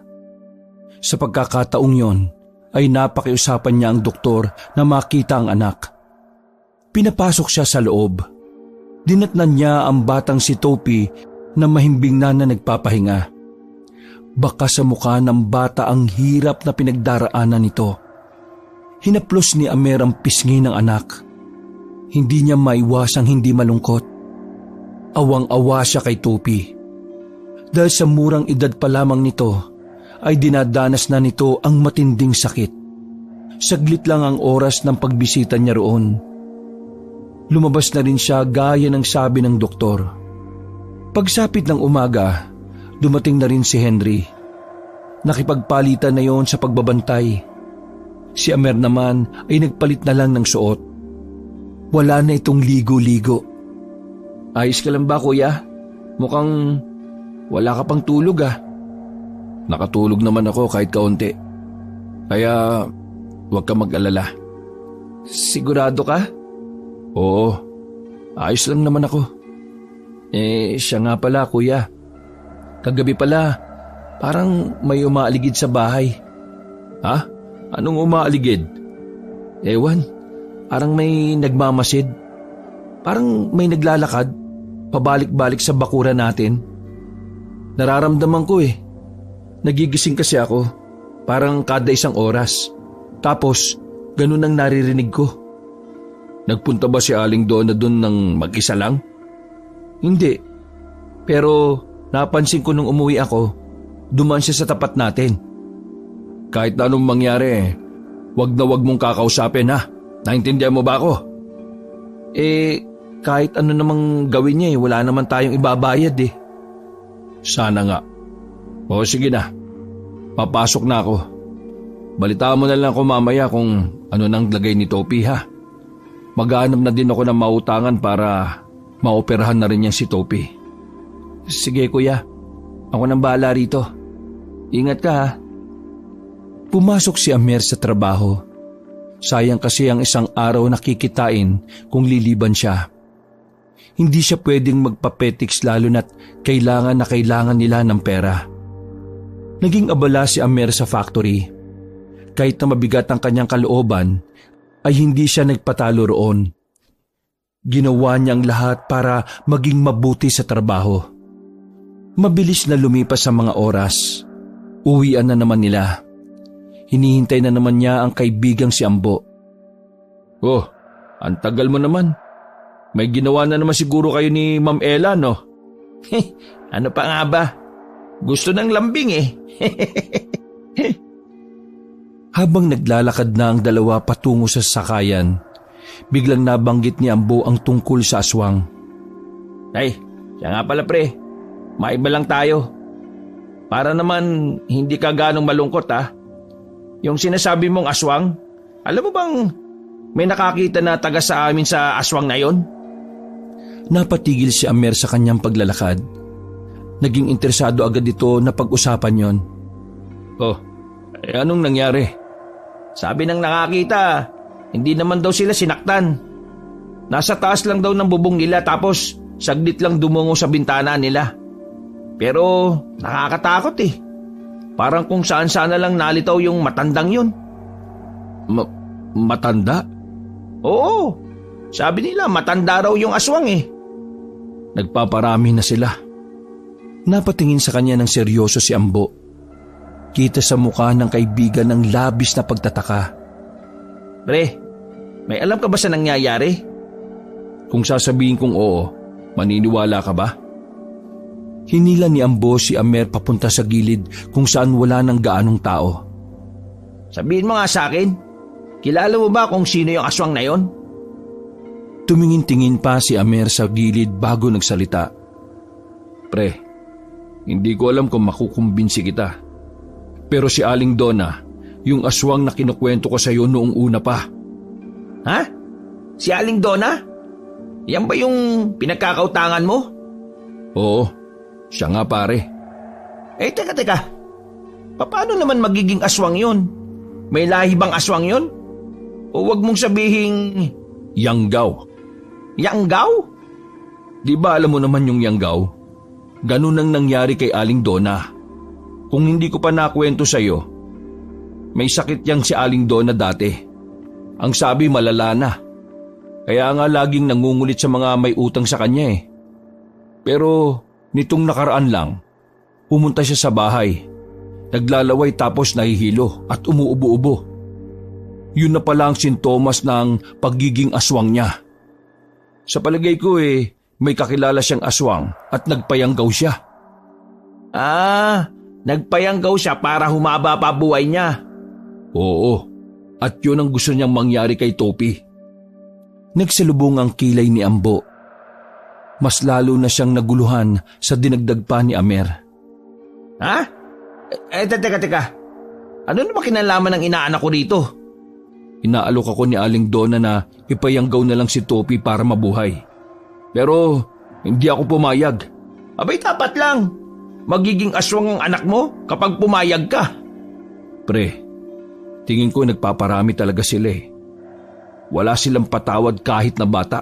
Sa pagkakataong yon ay napakiusapan niya ang doktor na makita ang anak. Pinapasok siya sa loob. Dinatnan niya ang batang si Topi na mahimbing na nagpapahinga. Baka sa mukha ng bata ang hirap na pinagdaraanan nito. Hinaplos ni Amer ang pisngi ng anak. Hindi niya maiwasang hindi malungkot. Awang-awa siya kay Topi. Dahil sa murang edad pa lamang nito, ay dinadanas na nito ang matinding sakit. Saglit lang ang oras ng pagbisita niya roon. Lumabas na rin siya gaya ng sabi ng doktor. Pagsapit ng umaga, dumating na rin si Henry. Nakipagpalitan na yon sa pagbabantay. Si Amer naman ay nagpalit na lang ng suot. Wala na itong ligo-ligo. Ayos ka lang ba, kuya? Mukhang wala ka pang tulog, ah. Nakatulog naman ako kahit kaunti. Kaya huwag ka mag-alala. Sigurado ka? Oo, ayos lang naman ako. Siya nga pala, kuya. Kagabi pala, parang may umaaligid sa bahay. Ha? Anong umaaligid? Ewan, parang may nagmamasid. Parang may naglalakad, pabalik-balik sa bakuran natin. Nararamdaman ko Nagigising kasi ako, parang kada isang oras. Tapos, ganun ang naririnig ko. Nagpunta ba si Aling Donna dun ng mag-isa lang? Hindi. Pero napansin ko nung umuwi ako, dumaan siya sa tapat natin. Kahit na anong mangyari, wag na wag mong kakausapin ha. Naintindihan mo ba ako? Kahit ano namang gawin niya wala naman tayong ibabayad Sana nga. O sige na, papasok na ako. Balitaan mo na lang ako mamaya kung ano nang lagay ni Topi ha. Maghanap na din ako ng mautangan para maoperahan na rin niya si Topi. Sige kuya, ako nang bahala rito. Ingat ka ha. Pumasok si Amer sa trabaho. Sayang kasi ang isang araw na kikitain kung liliban siya. Hindi siya pwedeng magpapetiks lalo na't kailangan na kailangan nila ng pera. Naging abala si Amer sa factory. Kahit na mabigat ang kanyang kalooban, ay hindi siya nagpatalo roon. Ginawa niyang lahat para maging mabuti sa trabaho. Mabilis na lumipas sa mga oras. Uwian na naman nila. Hinihintay na naman niya ang kaibigang si Ambo. Oh, ang tagal mo naman. May ginawa na naman siguro kayo ni Ma'am Ella, no? Ano pa nga ba? Gusto ng lambing Habang naglalakad na ang dalawa patungo sa sakayan, biglang nabanggit ni Ambo ang tungkol sa aswang. Ay, siya nga pala pre. Maiba lang tayo. Para naman hindi ka ganong malungkot ha. Yung sinasabi mong aswang, alam mo bang may nakakita na taga sa amin sa aswang na yon? Napatigil si Amer sa kanyang paglalakad. Naging interesado agad ito na pag-usapan yon. Oh, anong nangyari? Sabi ng nakakita, hindi naman daw sila sinaktan. Nasa taas lang daw ng bubong nila tapos saglit lang dumungo sa bintana nila. Pero nakakatakot Parang kung saan-saan na lang nalitaw yung matandang yun. Matanda? Oo, sabi nila matanda raw yung aswang Nagpaparami na sila. Napatingin sa kanya ng seryoso si Ambo. Kita sa mukha ng kaibigan ng labis na pagtataka. Pre, may alam ka ba sa nangyayari? Kung sasabihin kong oo, maniniwala ka ba? Hinila ni Ambo si Amer papunta sa gilid kung saan wala ng gaanong tao. Sabihin mo nga sa akin, kilala mo ba kung sino yung aswang na yon? Tumingin-tingin pa si Amer sa gilid bago nagsalita. Pre, hindi ko alam kung makukumbinsi kita. Pero si Aling Donna, yung aswang na kinukwento ko sa iyo noong una pa. Ha? Si Aling Donna? Yan ba yung pinagkakautangan mo? Oo, siya nga pare. Teka. Paano naman magiging aswang yun? May lahi bang aswang yun? O wag mong sabihing... Yanggaw. Yanggaw? Di ba alam mo naman yung Yanggaw? Ganun ang nangyari kay Aling Donna. Kung hindi ko pa nakwento sa'yo, may sakit yang si Aling Donna dati. Ang sabi malala na. Kaya nga laging nangungulit sa mga may utang sa kanya Pero nitong nakaraan lang, pumunta siya sa bahay. Naglalaway tapos nahihilo at umuubo-ubo. Yun na pala ang sintomas ng pagiging aswang niya. Sa palagay ko may kakilala siyang aswang at nagpayanggaw siya. Nagpayanggaw siya para humaba pa buhay niya. Oo, at yun ang gusto niyang mangyari kay Topi. Nagsalubong ang kilay ni Ambo. Mas lalo na siyang naguluhan sa dinagdag pa ni Amer. Ha? Teka. Ano na ba kinalaman ng inaanak ko rito? Inaalok ako ni Aling Donna na ipayanggaw na lang si Topi para mabuhay. Pero hindi ako pumayag. Abay dapat lang. Magiging aswang ang anak mo kapag pumayag ka. Pre, tingin ko nagpaparami talaga sila Wala silang patawad kahit na bata.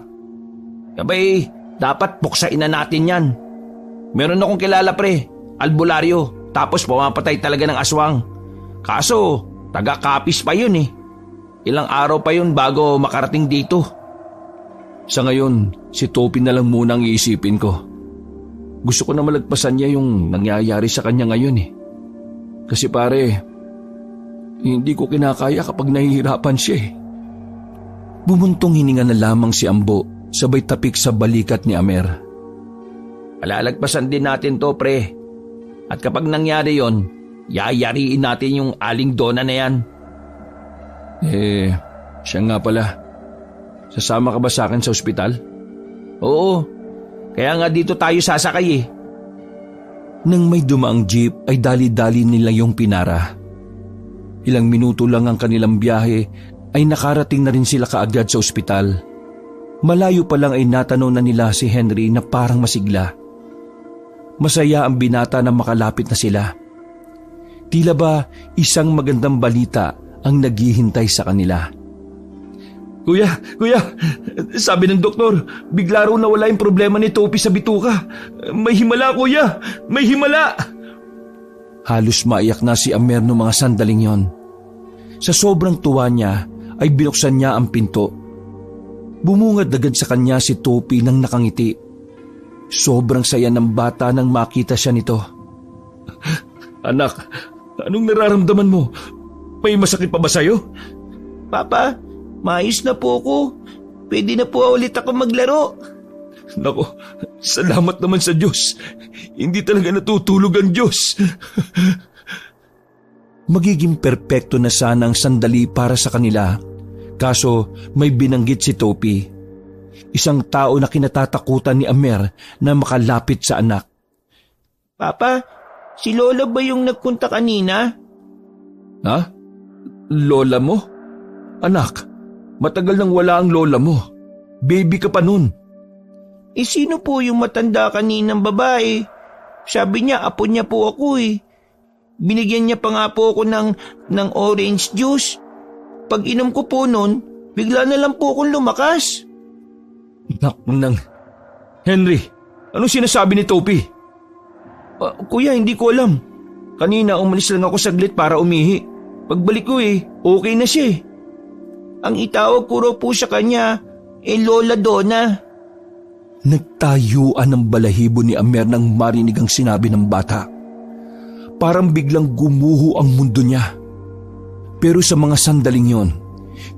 Abay, dapat puksain na natin yan. Meron akong kilala pre, albularyo, tapos pumapatay talaga ng aswang. Kaso, taga-kapis pa yun Ilang araw pa yun bago makarating dito. Sa ngayon, si Topi na lang muna ang iisipin ko. Gusto ko na malagpasan niya yung nangyayari sa kanya ngayon eh. Kasi pare, hindi ko kinakaya kapag nahihirapan siya eh. Bumuntong hininga na lamang si Ambo sabay tapik sa balikat ni Amer. Palalagpasan din natin to, pre. At kapag nangyari yon, yayariin natin yung Aling Donna na yan. Siya nga pala. Sasama ka ba sa akin sa ospital? Oo, kaya nga dito tayo sasakay eh. Nang may dumaang jeep ay dali-dali nila yung pinara. Ilang minuto lang ang kanilang biyahe ay nakarating na rin sila kaagad sa ospital. Malayo pa lang ay natanaw na nila si Henry na parang masigla. Masaya ang binata na makalapit na sila. Tila ba isang magandang balita ang naghihintay sa kanila. Kuya, sabi ng doktor, bigla raw nawala yung problema ni Topi sa bituka. May himala, kuya, may himala. Halos maiyak na si Amer noong mga sandaling yon. Sa sobrang tuwa niya ay binuksan niya ang pinto. Bumungad agad sa kanya si Topi nang nakangiti. Sobrang saya ng bata nang makita siya nito. Anak, anong nararamdaman mo? May masakit pa ba sa'yo? Papa, maayos na po ako. Pwede na po ulit ako maglaro. Nako, salamat naman sa Diyos. Hindi talaga natutulog ang Diyos. Magiging perpekto na sana ang sandali para sa kanila. Kaso may binanggit si Topi. Isang tao na kinatatakutan ni Amer na makalapit sa anak. Papa, si Lola ba yung nagpunta kanina? Ha? Lola mo? Anak, matagal nang wala ang lola mo. Baby ka pa nun. Sino po yung matanda kaninang babae? Sabi niya, apo niya po ako eh. Binigyan niya pa nga po ako ng orange juice. Pag inom ko po nun, bigla na lang po akong lumakas. Nang Henry, anong sinasabi ni Topi? Kuya, hindi ko alam. Kanina umalis lang ako saglit para umihi. Pagbalik ko okay na siya eh. Ang itawag ko raw po sa kanya, Lola Donna. Nagtayuan ang balahibo ni Amer nang marinig ang sinabi ng bata. Parang biglang gumuho ang mundo niya. Pero sa mga sandaling yon,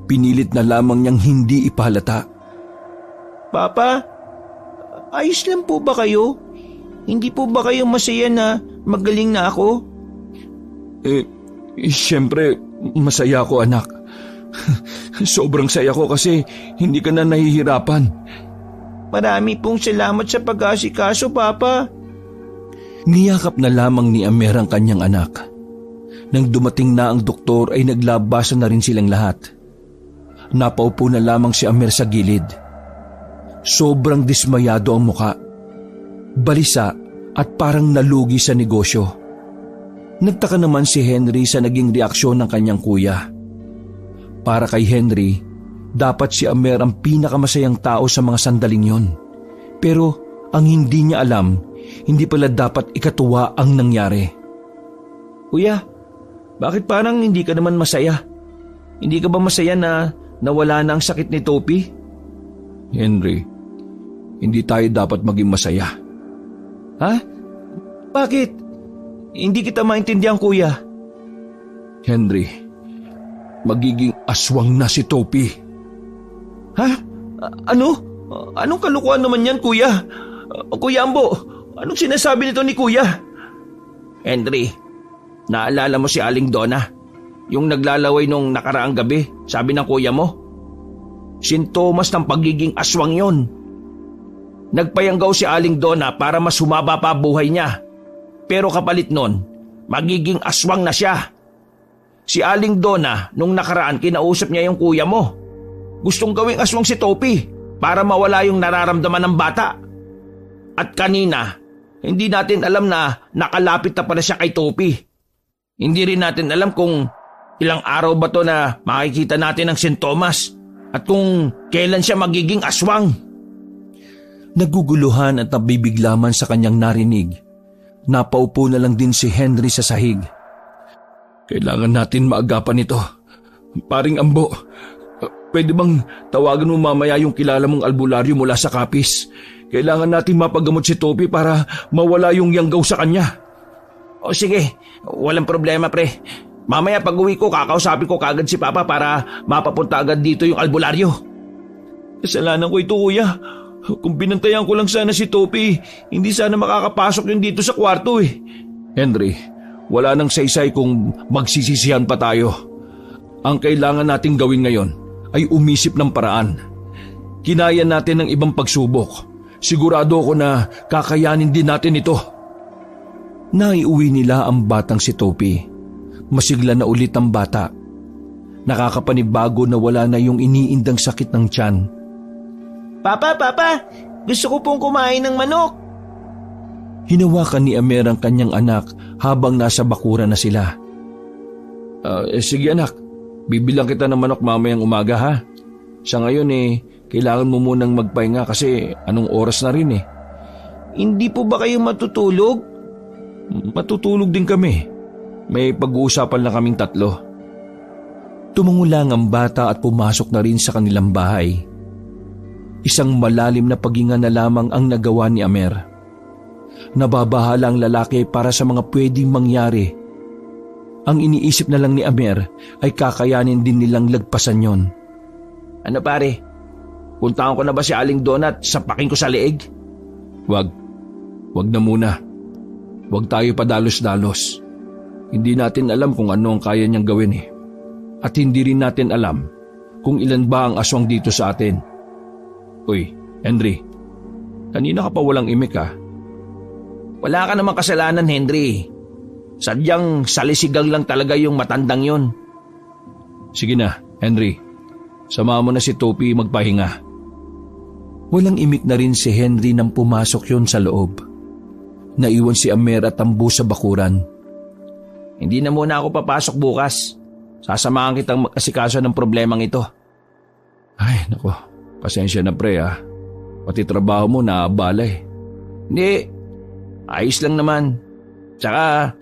pinilit na lamang niyang hindi ipahalata. Papa, ayos lang po ba kayo? Hindi po ba kayo masaya na magaling na ako? Siyempre, masaya ako anak. Sobrang saya ko kasi hindi ka na nahihirapan. Marami pong salamat sa pag-asikaso, Papa. Niyakap na lamang ni Amer ang kanyang anak. Nang dumating na ang doktor ay naglabasan na rin silang lahat. Napaupo na lamang si Amer sa gilid. Sobrang dismayado ang muka. Balisa at parang nalugi sa negosyo. Nagtaka naman si Henry sa naging reaksyon ng kanyang kuya. Para kay Henry, dapat si Amer ang pinakamasayang tao sa mga sandaling yon. Pero ang hindi niya alam, hindi pala dapat ikatuwa ang nangyari. Kuya, bakit parang hindi ka naman masaya? Hindi ka ba masaya na nawala na ang sakit ni Topi? Henry, hindi tayo dapat maging masaya. Ha? Bakit? Hindi kita maintindihan, kuya. Henry, magiging aswang na si Topi. Ha? Ano? Anong kalukuhan naman yan, kuya? Kuya Ambo, anong sinasabi nito ni kuya? Henry, naalala mo si Aling Donna? Yung naglalaway nung nakaraang gabi, sabi ng kuya mo? Sintomas ng pagiging aswang yon. Nagpayanggaw si Aling Donna para mas humaba pa buhay niya. Pero kapalit nun, magiging aswang na siya. Si Aling Donna, nung nakaraan kinausap niya yung kuya mo. Gustong gawing aswang si Topi para mawala yung nararamdaman ng bata. At kanina, hindi natin alam na nakalapit na pala siya kay Topi. Hindi rin natin alam kung ilang araw ba to na makikita natin ang sintomas at kung kailan siya magiging aswang. Naguguluhan at nabibiglaman sa kanyang narinig. Napaupo na lang din si Henry sa sahig. Kailangan natin maagapan ito. Paring Ambo, pwede bang tawagan mo mamaya yung kilala mong albularyo mula sa Kapis? Kailangan natin mapagamot si Topi para mawala yung yanggaw sa kanya. O sige, walang problema pre. Mamaya pag uwi ko, kakausapin ko kagad si Papa para mapapunta agad dito yung albularyo. Kasalanan ko ito, kuya. Kung binantayan ko lang sana si Topi, hindi sana makakapasok yun dito sa kwarto eh. Henry, wala nang saysay kung magsisisihan pa tayo. Ang kailangan nating gawin ngayon ay umisip ng paraan. Kinaya natin ng ibang pagsubok. Sigurado ako na kakayanin din natin ito. Naiuwi nila ang batang si Topi. Masigla na ulit ang bata. Nakakapanibago na wala na yung iniindang sakit ng tiyan. Papa, gusto ko pong kumain ng manok. Hinawakan ni Amer ang kanyang anak habang nasa bakuran na sila. Sige anak, bibilang kita ng manok mamayang umaga ha. Sa ngayon kailangan mo munang magpahinga kasi anong oras na rin eh. Hindi po ba kayo matutulog? Matutulog din kami. May pag-uusapan lang kaming tatlo. Tumango lang ang bata at pumasok na rin sa kanilang bahay. Isang malalim na paghinga na lamang ang nagawa ni Amer. Nababahala ang lalaki para sa mga pwedeng mangyari. Ang iniisip na lang ni Amer ay kakayanin din nilang lagpasan yon. Ano pare? Puntahan ko na ba si Aling Donat sa paking ko sa leeg? Wag na muna. Wag tayo padalos-dalos. Hindi natin alam kung ano ang kaya niyang gawin eh. At hindi rin natin alam kung ilan ba ang aswang dito sa atin. Uy, Henry, kanina ka pa walang imik ha? Wala ka namang kasalanan, Henry. Sadyang salisigang lang talaga yung matandang yon. Sige na, Henry. Samahan mo na si Topi magpahinga. Walang imik na rin si Henry nang pumasok yon sa loob. Naiwan si Amer at Tambo sa bakuran. Hindi na muna ako papasok bukas. Sasamahan kitang mag-asikaso ng problemang ito. Ay, nako. Pasensya na pre ha. Pati trabaho mo naabala eh. Hindi. Ayos lang naman. Tsaka,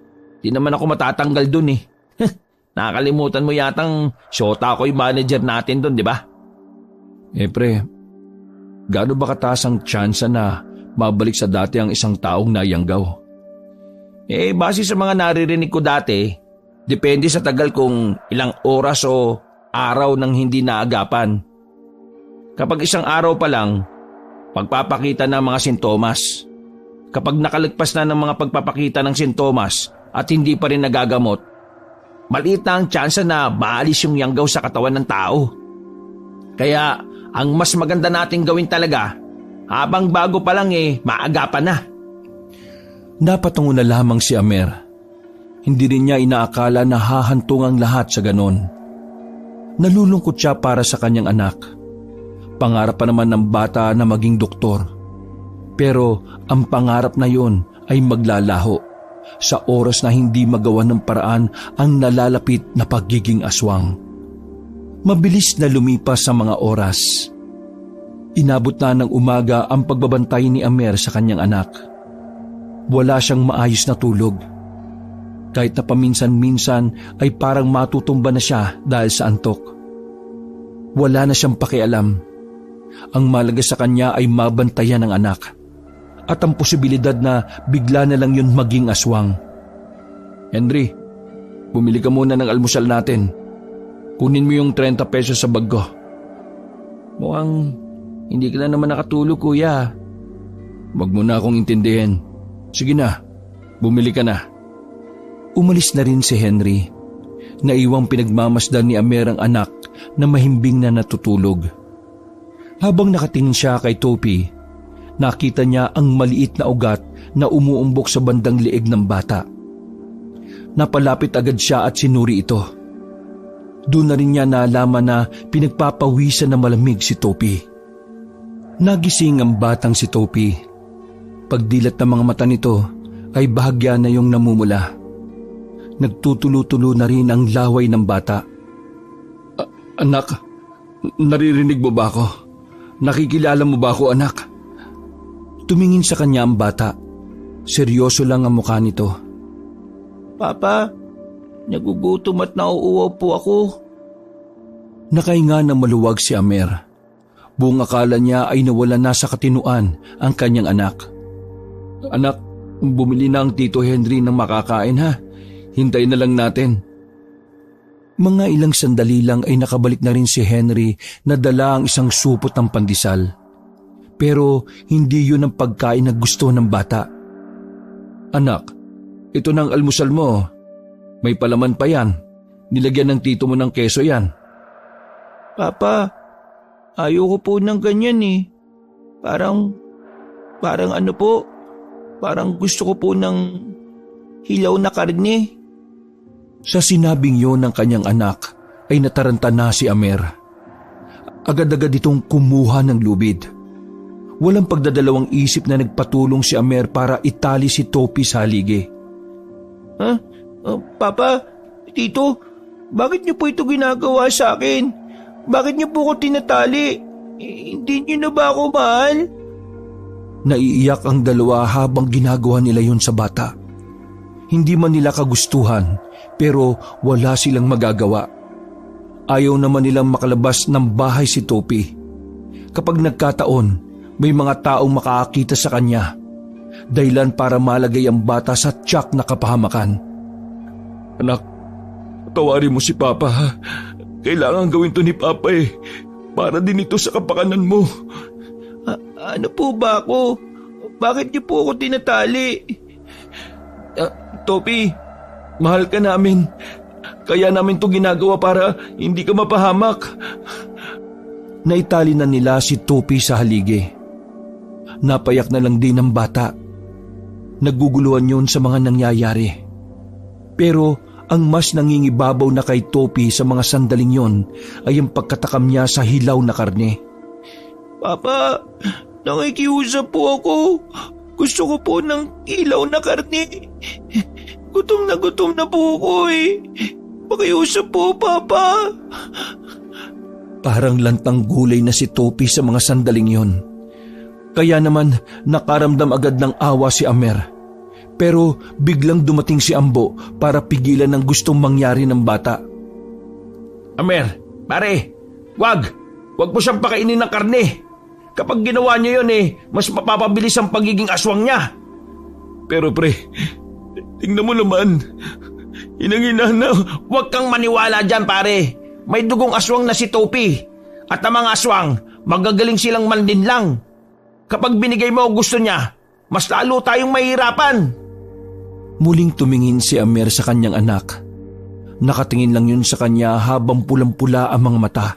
di naman ako matatanggal dun eh. Nakakalimutan mo yatang syota ko yung manager natin dun, di ba? Pre, gaano ba kataas ang tsansa na mabalik sa dati ang isang taong nayanggaw? Base sa mga naririnig ko dati, depende sa tagal kung ilang oras o araw nang hindi naagapan. Kapag isang araw pa lang, pagpapakita ng mga sintomas. Kapag nakalagpas na ng mga pagpapakita ng sintomas at hindi pa rin nagagamot, maliit na ang tsansa na maalis yung yanggaw sa katawan ng tao. Kaya ang mas maganda nating gawin talaga, habang bago pa lang maagapan na. Napatungo na lamang si Amer. Hindi rin niya inaakala na hahantong ang lahat sa ganon. Nalulungkot siya para sa kanyang anak. Pangarap pa naman ng bata na maging doktor. Pero ang pangarap na yon ay maglalaho sa oras na hindi magawa ng paraan ang nalalapit na pagiging aswang. Mabilis na lumipas sa mga oras. Inabot na ng umaga ang pagbabantay ni Amer sa kanyang anak. Wala siyang maayos na tulog. Kahit na paminsan-minsan ay parang matutumba na siya dahil sa antok. Wala na siyang pakialam. Ang malaga sa kanya ay mabantayan ng anak at ang posibilidad na bigla na lang yun maging aswang. Henry, bumili ka muna ng almusal natin. Kunin mo yung 30 pesos sa bag ko. Mukhang hindi ka na naman nakatulog, kuya. Wag mo na akong intindihin. Sige na, bumili ka na. Umalis na rin si Henry. Naiwang pinagmamasdan ni Amer ang anak na mahimbing na natutulog. Habang nakatingin siya kay Topi, nakita niya ang maliit na ugat na umuumbok sa bandang liig ng bata. Napalapit agad siya at sinuri ito. Doon na rin niya nalaman na pinagpapawisan na malamig si Topi. Nagising ang batang si Topi. Pagdilat ng mga mata nito ay bahagya na yung namumula. Nagtutulo-tulo na rin ang laway ng bata. Anak, naririnig mo ba ako? Nakikilala mo ba ako, anak? Tumingin sa kanya ang bata. Seryoso lang ang mukha nito. Papa, nagugutom at nauuwaw po ako. Nakahinga ng maluwag si Amer. Buong akala niya ay nawala na sa katinuan ang kanyang anak. Anak, bumili na ang Tito Henry ng makakain ha. Hintayin na lang natin. Mga ilang sandali lang ay nakabalik na rin si Henry na dala ang isang supot ng pandesal. Pero hindi yun ang pagkain na gusto ng bata. Anak, ito na ang almusal mo. May palaman pa yan. Nilagyan ng tito mo ng keso yan. Papa, ayoko po ng ganyan eh. Parang ano po, parang gusto ko po ng hilaw na karne. Sa sinabing yon ng kanyang anak ay nataranta na si Amer. Agad-agad itong kumuha ng lubid. Walang pagdadalawang isip na nagpatulong si Amer para itali si Topi sa haligi. Papa, Tito, bakit niyo po ito ginagawa sa akin? Bakit niyo po ko tinatali? Hindi niyo na ba ako mahal? Naiiyak ang dalawa habang ginagawa nila yon sa bata. Hindi man nila kagustuhan pero wala silang magagawa. Ayaw naman nilang makalabas ng bahay si Topi. Kapag nagkataon, may mga taong makakakita sa kanya. Dahilan para malagay ang bata sa tiyak na kapahamakan. Anak, tawarin mo si Papa ha. Kailangan gawin to ni Papa eh. Para din ito sa kapakanan mo. Ano po ba ako? Bakit niyo po ako tinatali? Topi, mahal ka namin. Kaya namin to ginagawa para hindi ka mapahamak. Naitali na nila si Topi sa haligi. Napayak na lang din ng bata. Naguguluhan yun sa mga nangyayari. Pero ang mas nangingibabaw na kay Topi sa mga sandaling yon ay ang pagkatakam niya sa hilaw na karne. Papa, nakikiusap po ako. Gusto ko po ng hilaw na karne. Gutom na po ako eh. Pakiusap po, Papa. Parang lantang gulay na si Topi sa mga sandaling yon. Kaya naman nakaramdam agad ng awa si Amer. Pero biglang dumating si Ambo para pigilan ang gustong mangyari ng bata. Amer, pare, wag mo siyang pakainin ng karne. Kapag ginawa niyo yun mas mapapabilis ang pagiging aswang niya. Pero pre, tingnan mo naman. Inangina na. Huwag kang maniwala dyan pare. May dugong aswang na si Topi. At ang mga aswang, magagaling silang manlinlang. Kapag binigay mo ang gusto niya, mas lalo tayong mahihirapan. Muling tumingin si Amer sa kanyang anak. Nakatingin lang yun sa kanya habang pulang-pula ang mga mata.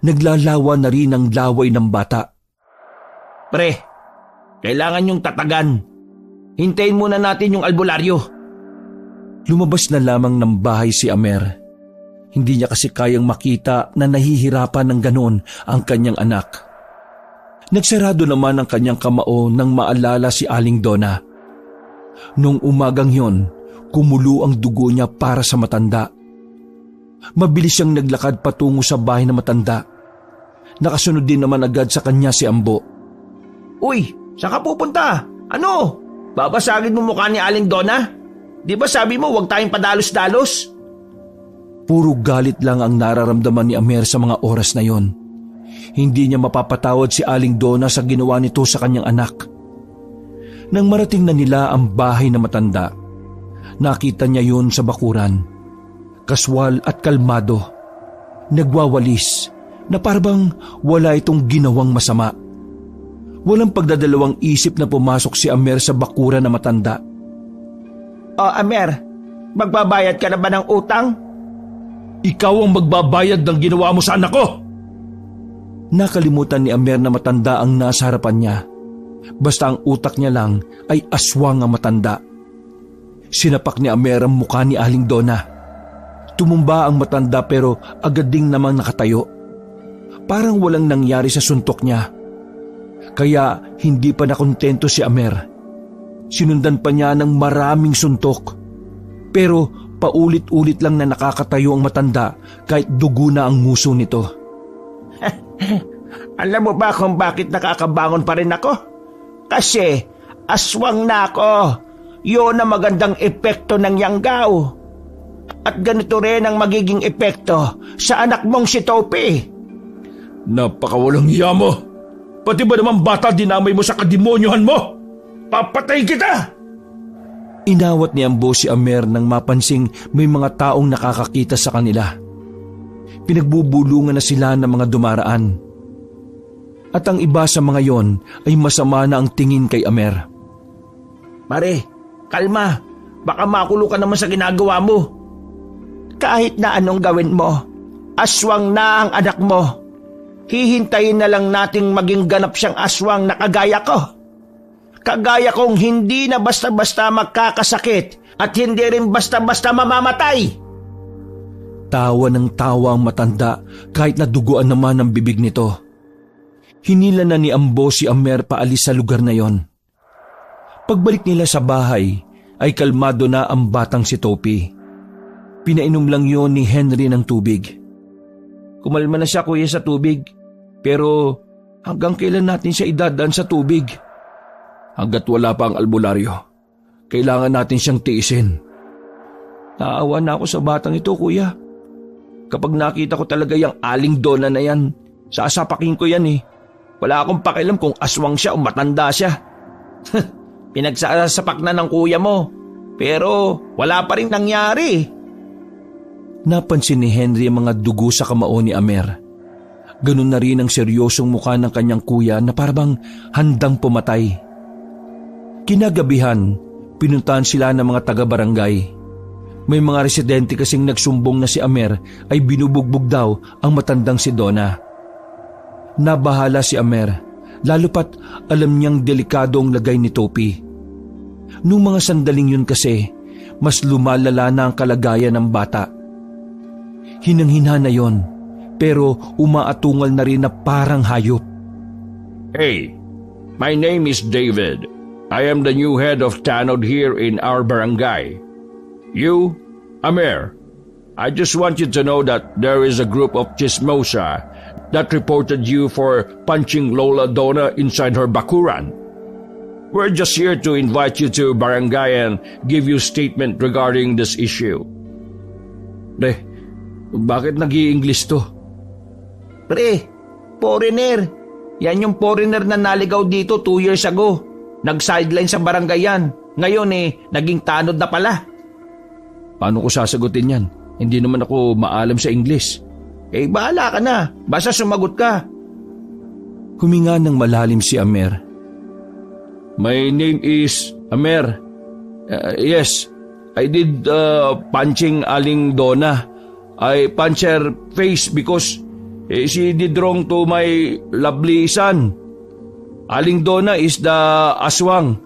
Naglalawa na rin ang laway ng bata. Pre, kailangan yung tatagan. Hintayin muna natin yung albularyo. Lumabas na lamang ng bahay si Amer. Hindi niya kasi kayang makita na nahihirapan ng ganon ang kanyang anak. Nagsarado naman ang kanyang kamao nang maalala si Aling Donna. Nung umagang yon, kumulo ang dugo niya para sa matanda. Mabilis siyang naglakad patungo sa bahay ng matanda. Nakasunod din naman agad sa kanya si Ambo. Uy, saan ka pupunta? Ano? Babasagin mo mukha ni Aling Donna? Di ba sabi mo huwag tayong padalos-dalos? Puro galit lang ang nararamdaman ni Amer sa mga oras na yon. Hindi niya mapapatawad si Aling Donna sa ginawa nito sa kanyang anak. Nang marating na nila ang bahay na matanda, nakita niya yun sa bakuran. Kaswal at kalmado. Nagwawalis na parang wala itong ginawang masama. Walang pagdadalawang isip na pumasok si Amer sa bakuran na matanda. Amer, magbabayad ka na ba ng utang? Ikaw ang magbabayad ng ginawa mo sa anak ko! Nakalimutan ni Amer na matanda ang nasa harapan niya. Basta ang utak niya lang ay aswang ang matanda. Sinapak ni Amer ang mukha ni Aling Donna. Tumumba ang matanda pero agad ding namang nakatayo. Parang walang nangyari sa suntok niya. Kaya hindi pa nakontento si Amer. Sinundan pa niya ng maraming suntok. Pero paulit-ulit lang na nakakatayo ang matanda kahit dugo na ang nguso nito. Alam mo ba kung bakit nakakabangon pa rin ako? Kasi aswang na ako. Yun ang magandang epekto ng yanggaw. At ganito rin ang magiging epekto sa anak mong si Topi. Napakawalang hiya mo! Pati ba naman bata dinamay mo sa kademonyohan mo? Papatay kita! Inawat ni Ambo si Amer nang mapansing may mga taong nakakakita sa kanila. Pinagbubulungan na sila ng mga dumaraan. At ang iba sa mga yon ay masama na ang tingin kay Amer. Pare, kalma. Baka makulo ka naman sa ginagawa mo. Kahit na anong gawin mo, aswang na ang anak mo. Hihintayin na lang nating maging ganap siyang aswang na kagaya ko. Kagaya kong hindi na basta-basta magkakasakit at hindi rin basta-basta mamamatay. Tawa ng tawa ang matanda kahit naduguan naman ang bibig nito. Hinila na ni Ambo si Amer paalis sa lugar na yon. Pagbalik nila sa bahay ay kalmado na ang batang si Topi. Pinainom lang yon ni Henry ng tubig. Kumalma na siya kuya sa tubig, pero hanggang kailan natin siya idadaan sa tubig? Hanggat wala pa ang albularyo, kailangan natin siyang tiisin. Naawa na ako sa batang ito kuya. Kapag nakita ko talaga yung Aling Donna na yan, sasapakin ko yan eh. Wala akong pakialam kung aswang siya o matanda siya. Pinagsasapak na ng kuya mo, pero wala pa rin nangyari. Napansin ni Henry ang mga dugo sa kamao ni Amer. Ganun na rin ang seryosong mukha ng kanyang kuya na parang handang pumatay. Kinagabihan, pinuntahan sila ng mga taga-barangay. May mga residente kasing nagsumbong na si Amer ay binubugbog daw ang matandang si Donna. Nabahala si Amer, lalo pat alam niyang delikado ang lagay ni Topi. Noong mga sandaling yun kasi, mas lumalala na ang kalagayan ng bata. Hinang-hina na yon, pero umaatungal na rin na parang hayop. Hey, my name is David. I am the new head of Tanod here in our barangay. You, Amer, I just want you to know that there is a group of chismosa that reported you for punching Lola Donna inside her bakuran. We're just here to invite you to barangay and give you a statement regarding this issue. Pre, bakit nag-i-English to? Pre, foreigner. Yan yung foreigner na naligaw dito 2 years ago. Nag-sideline sa barangay yan. Ngayon naging tanod na pala. Paano ko sasagutin yan? Hindi naman ako maalam sa English. Bahala ka na. Basta sumagot ka. Huminga ng malalim si Amer. My name is Amer. Yes, I did punching Aling Donna. I punched her face because she did wrong to my lovely son. Aling Donna is the aswang.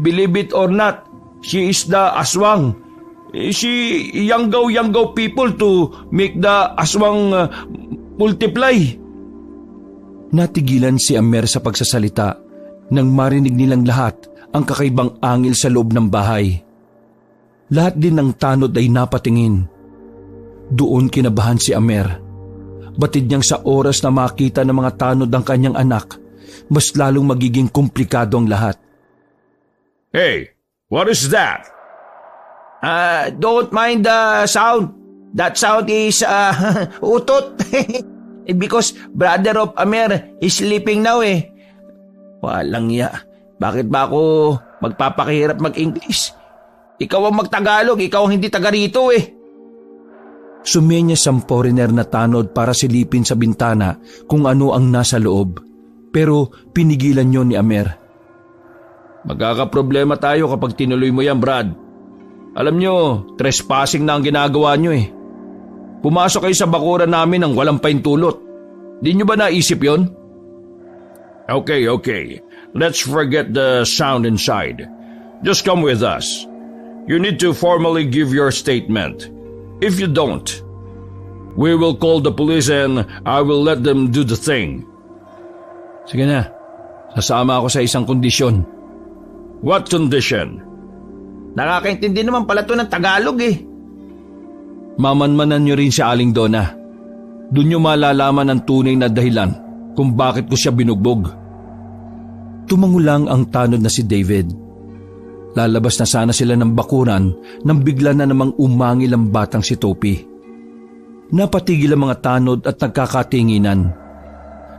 Believe it or not, she is the aswang. She yanggaw people to make the aswang multiply. Natigilan si Amer sa pagsasalita nang marinig nilang lahat ang kakaibang angil sa loob ng bahay. Lahat din ng tanod ay napatingin. Doon kinabahan si Amer. Batid niyang sa oras na makita ng mga tanod ang kanyang anak, mas lalong magiging komplikado ang lahat. Hey, what is that? Don't mind the sound. That sound is utot. Because brother of Amer is sleeping now eh. Walang ya. Bakit ba ako magpapakihirap mag-English? Ikaw ang mag-Tagalog, ikaw ang hindi taga rito eh. Sumenyas ang foreigner na tanod para silipin sa bintana kung ano ang nasa loob. Pero pinigilan niyo ni Amer. Magkakaproblema tayo kapag tinuloy mo yan, Brad. Alam nyo, trespassing na ang ginagawa nyo eh. Pumasok kayo sa bakuran namin ng walang paintulot. Di nyo ba naisip yon? Okay. Let's forget the sound inside. Just come with us. You need to formally give your statement. If you don't, we will call the police and I will let them do the thing. Sige na, sasama ako sa isang kondisyon. What condition? Nakakaintindi naman pala to ng Tagalog eh. Mamanmanan niyo rin si Aling Donna. Doon niyo malalaman ang tunay na dahilan kung bakit ko siya binugbog. Tumango lang ang tanod na si David. Lalabas na sana sila ng bakuran nang bigla na namang umangil ang batang si Topi. Napatigil ang mga tanod at nagkakatinginan.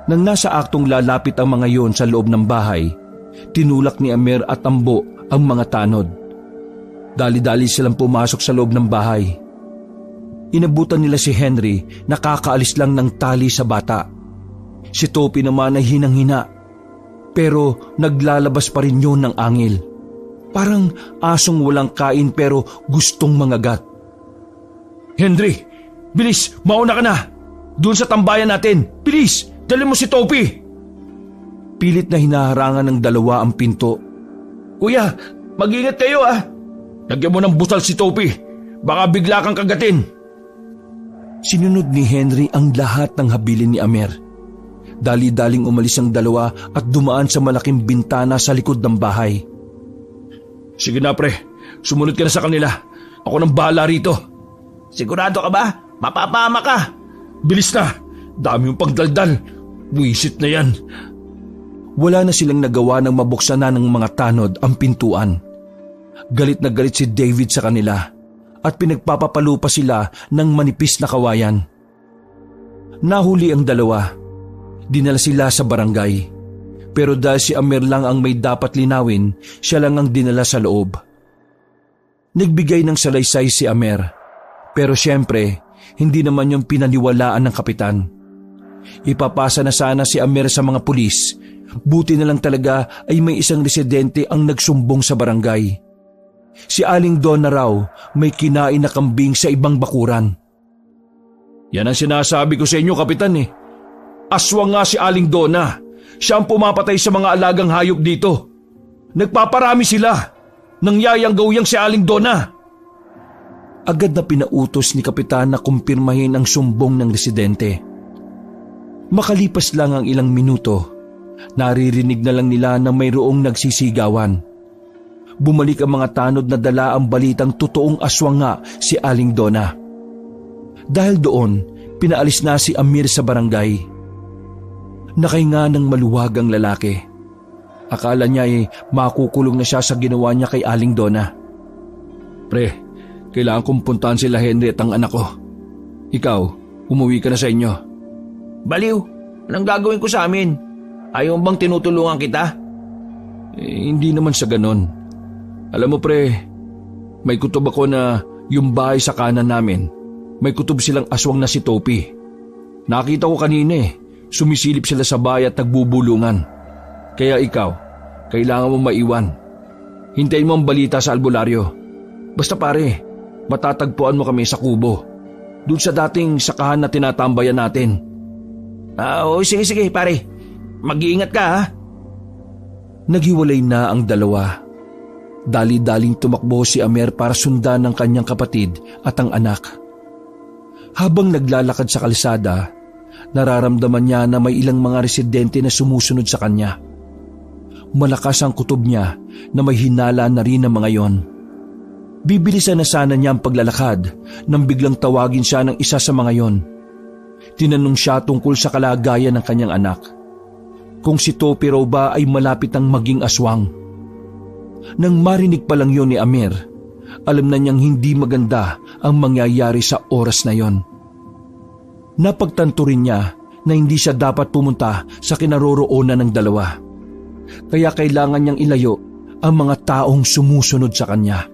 Nang nasa aktong lalapit ang mga yon sa loob ng bahay, tinulak ni Amer at Ambo ang mga tanod. Dali-dali silang pumasok sa loob ng bahay. Inabutan nila si Henry na kakaalis lang ng tali sa bata. Si Topi naman ay hinang-hina, pero naglalabas pa rin yun ng angil. Parang asong walang kain pero gustong mangagat. Henry, bilis, mauna ka na. Doon sa tambayan natin, bilis, dali mo si Topi. Pilit na hinaharangan ng dalawa ang pinto. Kuya, mag-ingat kayo ah. Lagyan mo ng busal si Topi, baka bigla kang kagatin. Sinunod ni Henry ang lahat ng habilin ni Amer. Dali-daling umalis ang dalawa at dumaan sa malaking bintana sa likod ng bahay. Sige na pre, sumunod ka na sa kanila. Ako nang bahala rito. Sigurado ka ba? Mapapama ka. Bilis na, dami yung pagdaldal. Buisit na yan. Wala na silang nagawa nang mabuksan na ng mga tanod ang pintuan. Galit na galit si David sa kanila at pinagpapapalupa sila ng manipis na kawayan. Nahuli ang dalawa. Dinala sila sa barangay. Pero dahil si Amer lang ang may dapat linawin, siya lang ang dinala sa loob. Nagbigay ng salaysay si Amer. Pero siyempre, hindi naman yung pinaniwalaan ng kapitan. Ipapasa na sana si Amer sa mga pulis. Buti na lang talaga ay may isang residente ang nagsumbong sa barangay. Si Aling Donna raw may kinain na kambing sa ibang bakuran. Yan ang sinasabi ko sa inyo, kapitan eh. Aswang nga si Aling Donna. Siya ang pumapatay sa mga alagang hayop dito. Nagpaparami sila. Nangyayanggaw yang si Aling Donna. Agad na pinautos ni kapitan na kumpirmahin ang sumbong ng residente. Makalipas lang ang ilang minuto, naririnig na lang nila na mayroong nagsisigawan. Bumalik ang mga tanod na dala ang balitang totoong aswang nga si Aling Donna. Dahil doon, pinaalis na si Amir sa barangay. Nakahinga ng maluwag ang lalaki. Akala niya ay makukulong na siya sa ginawa niya kay Aling Donna. Pre, kailangan kong puntahan sila Henry at ang anak ko. Ikaw, umuwi ka na sa inyo. Baliw, anong gagawin ko sa amin? Ayaw bang tinutulungan kita? Hindi naman sa ganon. Alam mo pre, may kutob ako na yung bahay sa kanan namin, may kutob silang aswang na si Topi. Nakita ko kanina eh. Sumisilip sila sa bahay at nagbubulungan. Kaya ikaw, kailangan mo maiwan. Hintayin mo ang balita sa albularyo. Basta pare, matatagpuan mo kami sa kubo. Doon sa dating sakahan na tinatambayan natin. Sige pare. Mag-iingat ka ha. Naghiwalay na ang dalawa. Dali-daling tumakbo si Amer para sundan ng kanyang kapatid at ang anak. Habang naglalakad sa kalsada, nararamdaman niya na may ilang mga residente na sumusunod sa kanya. Malakas ang kutob niya na may hinala na rin ang mga yon. Bibilisan na sana niya ang paglalakad nang biglang tawagin siya ng isa sa mga yon. Tinanong siya tungkol sa kalagayan ng kanyang anak. Kung si Topi raw ba ay malapit ang maging aswang. Nang marinig pa lang yon ni Amer, alam na niyang hindi maganda ang mangyayari sa oras na yon. Napagtanto rin niya na hindi siya dapat pumunta sa kinaroroonan ng dalawa. Kaya kailangan niyang ilayo ang mga taong sumusunod sa kanya.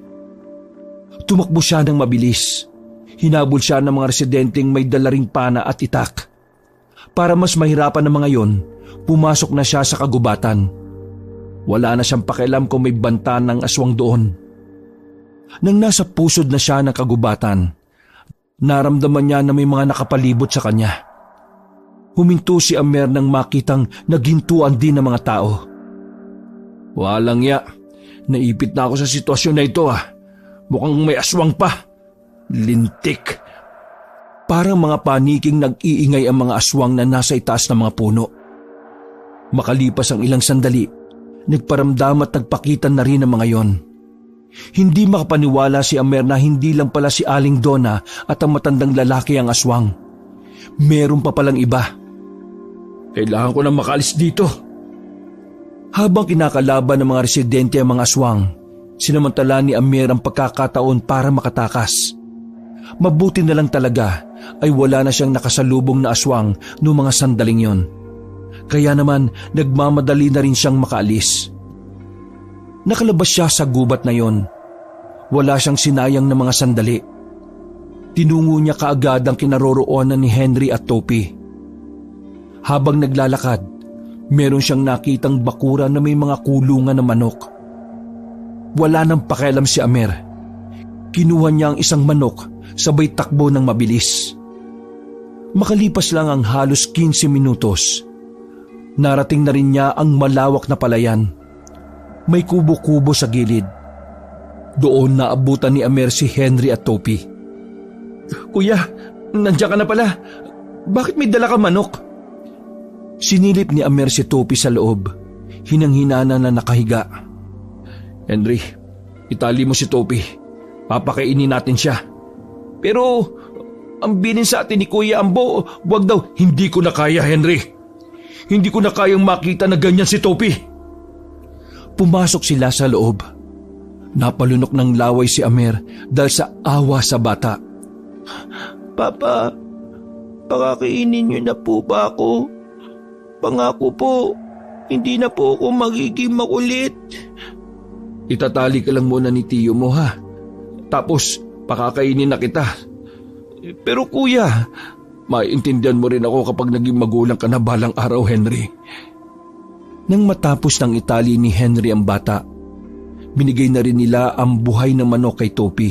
Tumakbo siya ng mabilis. Hinabol siya ng mga residenteng may dala ring pana at itak. Para mas mahirapan ng mga yon, pumasok na siya sa kagubatan. Wala na siyang pakialam kung may banta ng aswang doon. Nang nasa pusod na siya ng kagubatan, naramdaman niya na may mga nakapalibot sa kanya. Huminto si Amer nang makitang naghintuan din ng mga tao. Walang ya, naipit na ako sa sitwasyon na ito ah. Mukhang may aswang pa. Lintik. Parang mga paniking nag-iingay ang mga aswang na nasa itaas ng mga puno. Makalipas ang ilang sandali, nagparamdam at nagpakitan na rin ang mga yon. Hindi makapaniwala si Amer na hindi lang pala si Aling Donna at ang matandang lalaki ang aswang. Meron pa palang iba. Kailangan ko na makaalis dito. Habang kinakalaban ng mga residente ang mga aswang, Sinamantala ni Amer ang pagkakataon para makatakas. Mabuti na lang talaga ay wala na siyang nakasalubong na aswang noong mga sandaling yon. Kaya naman nagmamadali na rin siyang makaalis. Nakalabas siya sa gubat na yon. Wala siyang sinayang na mga sandali. Tinungo niya kaagad ang kinaroroonan ni Henry at Topi. Habang naglalakad, meron siyang nakitang bakura na may mga kulungan na manok. Wala nang pakialam si Amer. Kinuha niya ang isang manok sabay takbo ng mabilis. Makalipas lang ang halos 15 minutos, narating na rin niya ang malawak na palayan. May kubo-kubo sa gilid. Doon naabutan ni Amer si Henry at Topi. Kuya, nandiyan ka na pala. Bakit may dala ka manok? Sinilip ni Amer si Topi sa loob, hinang-hinana na nakahiga. Henry, itali mo si Topi. Papakainin natin siya. Pero ang bilin sa atin ni Kuya Ambo, wag daw. Hindi ko na kaya, Henry. Hindi ko na kayang makita na ganyan si Topi. Pumasok sila sa loob. Napalunok ng laway si Amer dahil sa awa sa bata. Papa, pakakainin niyo na po ba ako? Pangako po, hindi na po ako magiging makulit. Itatali ka lang muna ni tiyo mo, ha? Tapos, pakakainin na kita. Pero kuya, maiintindihan mo rin ako kapag naging magulang ka na balang araw, Henry. Nang matapos ng itali ni Henry ang bata, binigay na rin nila ang buhay na manok kay Topi.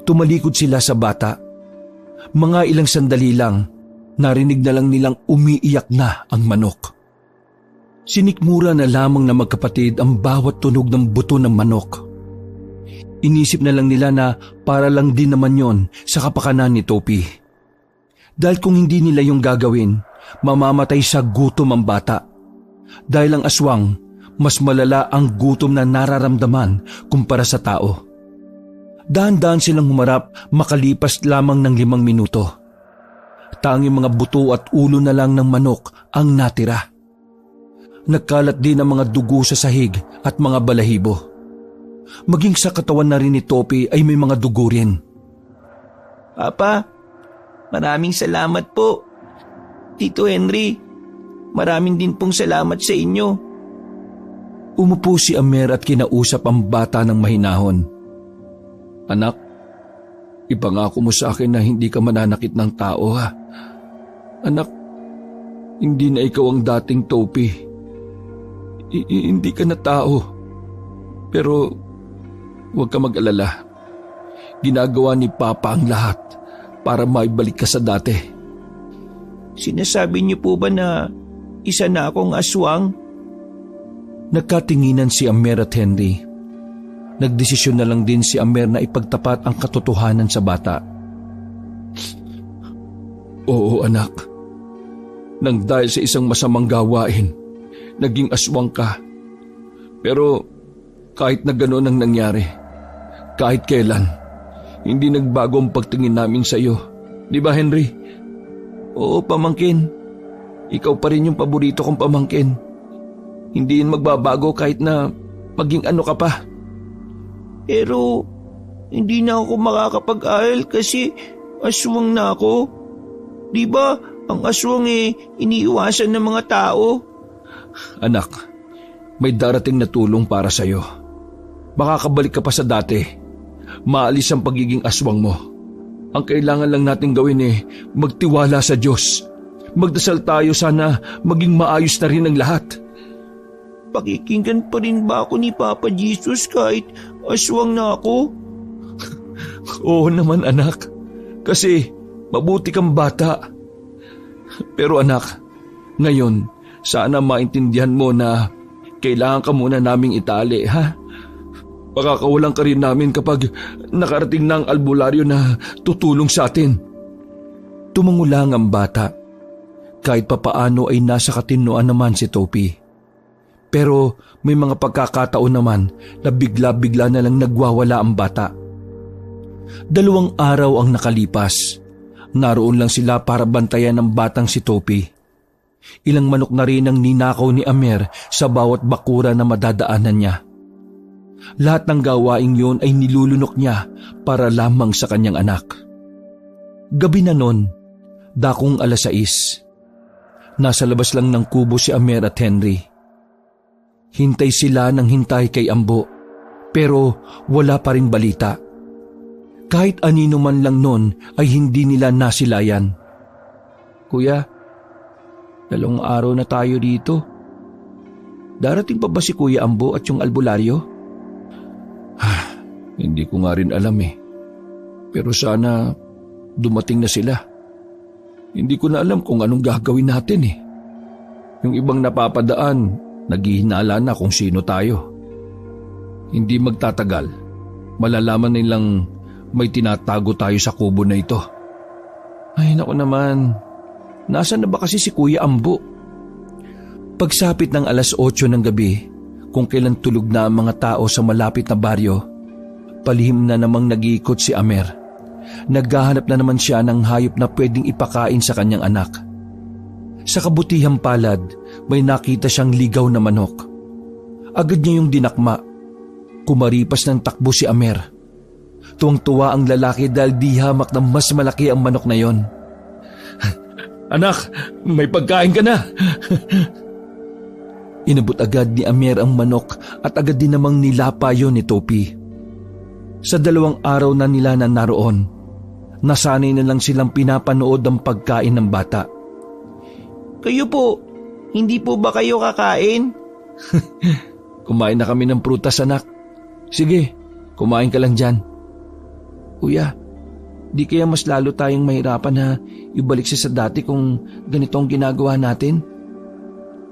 Tumalikod sila sa bata. Mga ilang sandali lang, narinig na lang nilang umiiyak na ang manok. Sinikmura na lamang na magkapatid ang bawat tunog ng buto ng manok. Inisip na lang nila na para lang din naman yon sa kapakanan ni Topi. Dahil kung hindi nila yung gagawin, mamamatay sa gutom ang bata. Dahil ang aswang, mas malala ang gutom na nararamdaman kumpara sa tao. Dahan-dahan silang humarap makalipas lamang ng 5 minuto. Tanging mga buto at ulo na lang ng manok ang natira. Nagkalat din ang mga dugo sa sahig at mga balahibo. Maging sa katawan na rin ni Topi ay may mga dugo rin. Papa, maraming salamat po. Tito Henry, maraming din pong salamat sa inyo. Umupo si Amer at kinausap ang bata ng mahinahon. Anak, ipangako mo sa akin na hindi ka mananakit ng tao, ha? Anak, hindi na ikaw ang dating Topi. Hindi ka na tao. Pero huwag ka mag-alala. Ginagawa ni Papa ang lahat para maibalik ka sa dati. Sinasabi niyo po ba na isa na akong aswang? Nagkatinginan si Amer at Henry. Nagdesisyon na lang din si Amer na ipagtapat ang katotohanan sa bata. Oo, anak. Nang dahil sa isang masamang gawain, naging aswang ka. Pero kahit na gano'n ang nangyari, kahit kailan, hindi nagbago ang pagtingin namin sa iyo. Di ba, Henry? Oo, pamangkin. Ikaw pa rin yung paborito kong pamangkin. Hindi yun magbabago kahit na maging ano ka pa. Pero hindi na ako makakapag-aral kasi aswang na ako. Di ba ang aswang iniiwasan ng mga tao? Anak, may darating na tulong para sa iyo. Makakabalik ka pa sa dati. Maalis ang pagiging aswang mo. Ang kailangan lang natin gawin magtiwala sa Diyos. Magdasal tayo, sana maging maayos na rin ang lahat. Pakikinggan pa rin ba ako ni Papa Jesus kahit aswang na ako? Oo naman, anak. Kasi mabuti kang bata. Pero anak, ngayon sana maintindihan mo na kailangan ka muna naming itali, ha? Pakakawalan ka rin namin kapag nakarating na ang albularyo na tutulong sa atin. Tumangulang ang bata. Kahit papaano ay nasa katinoan naman si Topi. Pero may mga pagkakataon naman na bigla-bigla na lang nagwawala ang bata. 2 araw ang nakalipas. Naroon lang sila para bantayan ng batang si Topi. Ilang manok na rin ang ninakaw ni Amer sa bawat bakura na madadaanan niya. Lahat ng gawaing yun ay nilulunok niya para lamang sa kanyang anak. Gabi na nun, dakong 6:00. Nasa labas lang ng kubo si Amer at Henry. Hintay sila ng hintay kay Ambo, pero wala pa rin balita. Kahit anino man lang nun ay hindi nila nasilayan. Kuya, 2 araw na tayo dito. Darating pa ba si Kuya Ambo at yung albularyo? Hindi ko nga rin alam eh. Pero sana dumating na sila. Hindi ko na alam kung anong gagawin natin eh. Yung ibang napapadaan, naghihinala na kung sino tayo. Hindi magtatagal, malalaman nilang may tinatago tayo sa kubo na ito. Ay naku naman, nasaan na ba kasi si Kuya Ambo? Pagsapit ng 8:00 ng gabi, kung kailan tulog na ang mga tao sa malapit na baryo, palihim na namang nag-iikot si Amer. Naghahanap na naman siya ng hayop na pwedeng ipakain sa kanyang anak. Sa kabutihang palad, may nakita siyang ligaw na manok. Agad niya yung dinakma. Kumaripas ng takbo si Amer. Tuwang-tuwa ang lalaki dahil di hamak na mas malaki ang manok na yon. Anak, may pagkain ka na. Inabot agad ni Amer ang manok at agad din namang nilapa yon ni Topi. Sa 2 araw na nila na naroon, nasanay na lang silang pinapanood ang pagkain ng bata. Kayo po, hindi po ba kayo kakain? Kumain na kami ng prutas, anak. Sige, kumain ka lang dyan. Kuya, di kaya mas lalo tayong mahirapan na ibalik siya sa dati kung ganito ang ginagawa natin?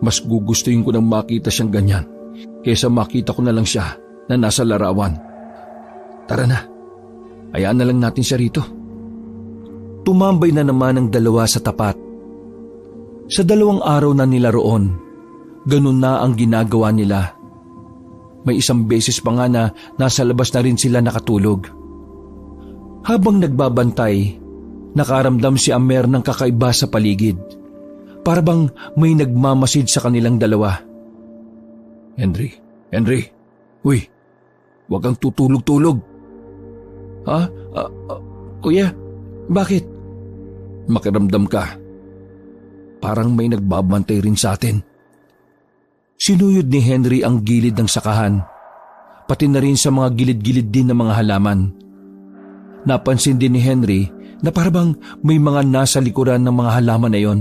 Mas gugustuhin ko nang makita siyang ganyan kaysa makita ko na lang siya na nasa larawan. Tara na, hayaan na lang natin siya rito. Tumambay na naman ang 2 sa tapat. Sa 2 araw na nila roon, ganun na ang ginagawa nila. May isang beses pa nga na nasa labas na rin sila nakatulog. Habang nagbabantay, nakaramdam si Amer ng kakaiba sa paligid. Para bang may nagmamasid sa kanilang 2. Henry, uy, huwag kang tutulog-tulog. Ha? Kuya, bakit? Makiramdam ka. Parang may nagbabantay rin sa atin. Sinuyod ni Henry ang gilid ng sakahan, pati na rin sa mga gilid-gilid din ng mga halaman. Napansin din ni Henry na parang may mga nasa likuran ng mga halaman na yon.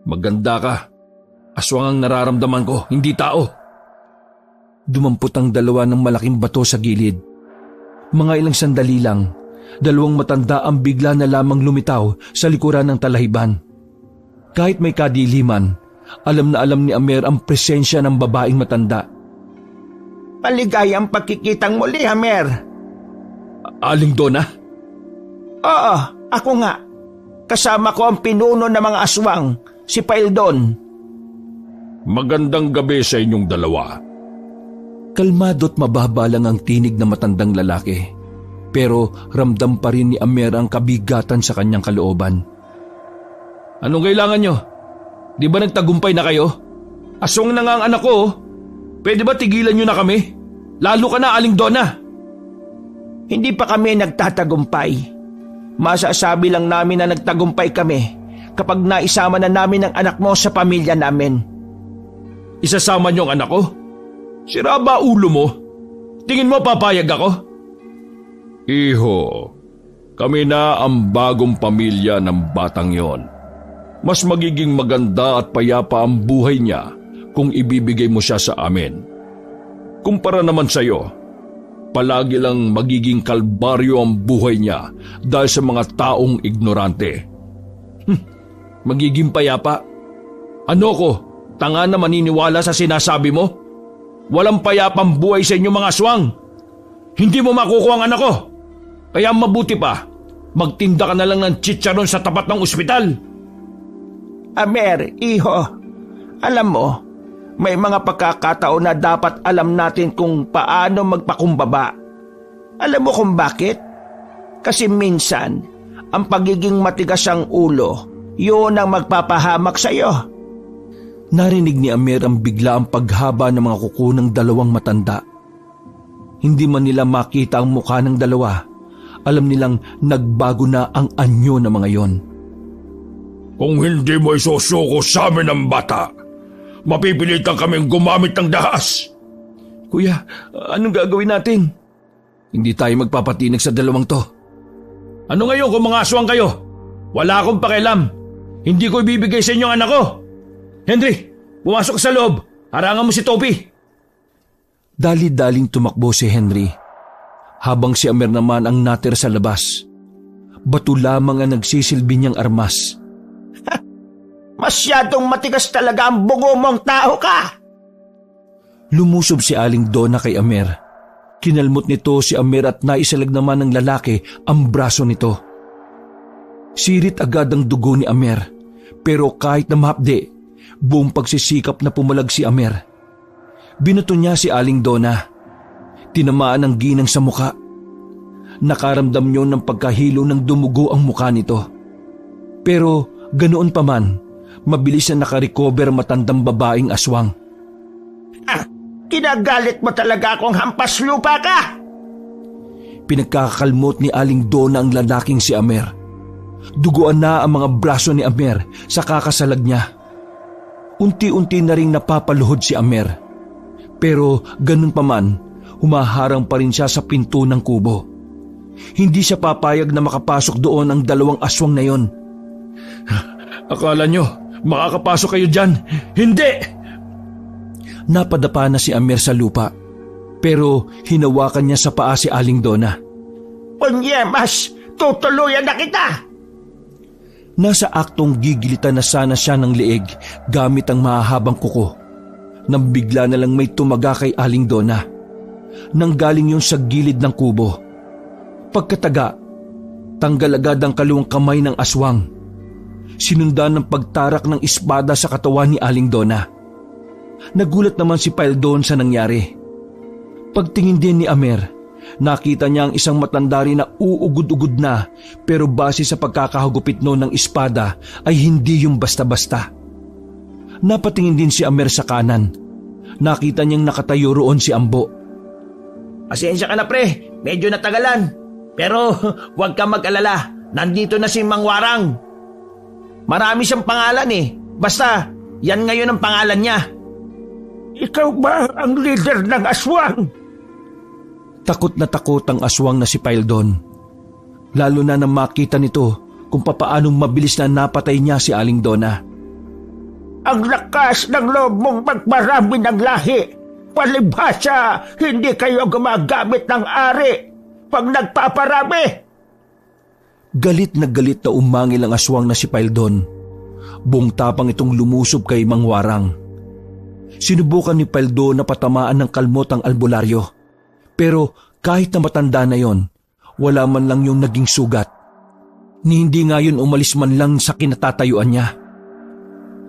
Maganda ka. Aswang ang nararamdaman ko, hindi tao. Dumampot ang 2 ng malaking bato sa gilid. Mga ilang sandali lang, 2 matanda ang bigla na lamang lumitaw sa likuran ng talahiban. Kahit may kadiliman, alam na alam ni Amer ang presensya ng babaeng matanda. Paligayang pagkikitang muli, Amer. Aling Donna? Oo, ako nga. Kasama ko ang pinuno ng mga aswang, si Paildon. Magandang gabi sa inyong 2. Kalmado at mababa lang ang tinig ng matandang lalaki, pero ramdam pa rin ni Amer ang kabigatan sa kanyang kalooban. Anong kailangan nyo? Di ba nagtagumpay na kayo? Aswang na nga ang anak ko. Pwede ba tigilan nyo na kami? Lalo ka na, Aling Donna. Hindi pa kami nagtatagumpay. Masasabi lang namin na nagtagumpay kami kapag naisama na namin ang anak mo sa pamilya namin. Isasama nyo ang anak ko? Sira ba ulo mo? Tingin mo papayag ako? Iho, kami na ang bagong pamilya ng batang yon. Mas magiging maganda at payapa ang buhay niya kung ibibigay mo siya sa amin. Kumpara naman sa iyo, palagi lang magiging kalbaryo ang buhay niya dahil sa mga taong ignorante. Magiging payapa? Ano ko? Tanga na maniniwala sa sinasabi mo? Walang payapang buhay sa inyong mga aswang. Hindi mo makukuha ang anak ko. Kaya mabuti pa, magtinda ka na lang ng chicharon sa tapat ng ospital. Amer, iho, alam mo, may mga pagkakataon na dapat alam natin kung paano magpakumbaba. Alam mo kung bakit? Kasi minsan, ang pagiging matigas ang ulo, yun ang magpapahamak sa iyo. Narinig ni Amer ang bigla ang paghaba ng mga kuko ng 2 matanda. Hindi man nila makita ang mukha ng dalawa, alam nilang nagbago na ang anyo ng mga yon. Kung hindi mo isusuko sa amin ang bata, mapipilitan kaming gumamit ng dahas. Kuya, anong gagawin natin? Hindi tayo magpapatinag sa dalawang to. Ano ngayon kung mga aswang kayo? Wala akong pakialam. Hindi ko ibibigay sa inyo ang anak ko. Henry, pumasok ka sa loob. Harangan mo si Topi. Dali-daling tumakbo si Henry, habang si Amer naman ang natira sa labas. Bato lamang ang nagsisilbi niyang armas. Masyadong matigas talaga ang bungo mong tao ka! Lumusob si Aling Donna kay Amer. Kinalmot nito si Amer at naisalag naman ng lalaki ang braso nito. Sirit agad ang dugo ni Amer, pero kahit na mahapdi, buong pagsisikap na pumalag si Amer. Binato niya si Aling Donna. Tinamaan ng ginang sa muka. Nakaramdam niyo ng pagkahilo ng dumugo ang muka nito. Pero ganoon pa man, mabilis na nakarecover matandang babaeng aswang. Kinagalit mo talaga akong hampas lupa ka! Pinagkakakalmot ni Aling Donna ang lalaking si Amer. Duguan na ang mga braso ni Amer sa kakasalag niya. Unti-unti na ring napapaluhod si Amer. Pero ganun pa man, humaharang pa rin siya sa pinto ng kubo. Hindi siya papayag na makapasok doon ang dalawang aswang na yon. Akala nyo, makakapasok kayo dyan? Hindi! Napadapa na si Amer sa lupa, pero hinawakan niya sa paa si Aling Donna. Punyemas, tutuluyan na kita! Nasa aktong gigilitan na sana siya ng leeg gamit ang mahahabang kuko, nang bigla na lang may tumaga kay Aling Donna. Nanggaling yun sa gilid ng kubo. Pagkataga, tanggal agad ang kaliwang kamay ng aswang. Sinundan ng pagtarak ng espada sa katawan ni Aling Donna. Nagulat naman si Paildon sa nangyari. Pagtingin din ni Amer, nakita niya ang isang matanda rin na uugod-ugod na, pero base sa pagkakahagupit noon ng espada ay hindi yung basta-basta. Napatingin din si Amer sa kanan. Nakita niyang nakatayo roon si Ambo. Pasensya ka na pre, medyo natagalan. Pero huwag ka mag-alala, nandito na si Mang Warang. Marami siyang pangalan basta yan ngayon ang pangalan niya. Ikaw ba ang leader ng aswang? Takot na takot ang aswang na si Paildon. Lalo na nang makita nito kung papaanong mabilis na napatay niya si Aling Donna. Ang lakas ng loob mong magmarami ng lahi. Palibhasa, hindi kayo gumagamit ng ari pag nagpaparami. Galit na umangil ang aswang na si Paildon. Buong tapang itong lumusob kay Mang Warang. Sinubukan ni Paildon na patamaan ng kalmot ang albularyo. Pero kahit na matanda na yon, wala man lang yung naging sugat. Ni hindi nga yun umalis man lang sa kinatatayuan niya.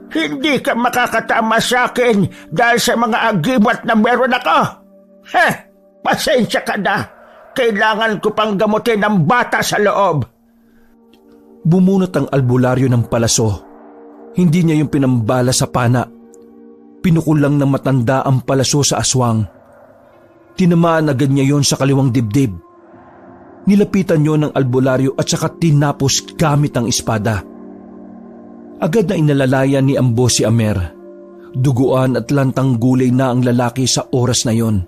Hindi ka makakatama sa akin dahil sa mga agimat na meron ako. Pasensya ka na. Kailangan ko pang gamutin ang bata sa loob. Bumunot ang albularyo ng palaso. Hindi niya yung pinambala sa pana. Pinukulang ng matanda ang palaso sa aswang. Tinamaan agad niya yon sa kaliwang dibdib. Nilapitan niyo ng albularyo at saka tinapos gamit ang espada. Agad na inalalayan ni Ambo si Amer. Duguan at lantang gulay na ang lalaki sa oras na yon.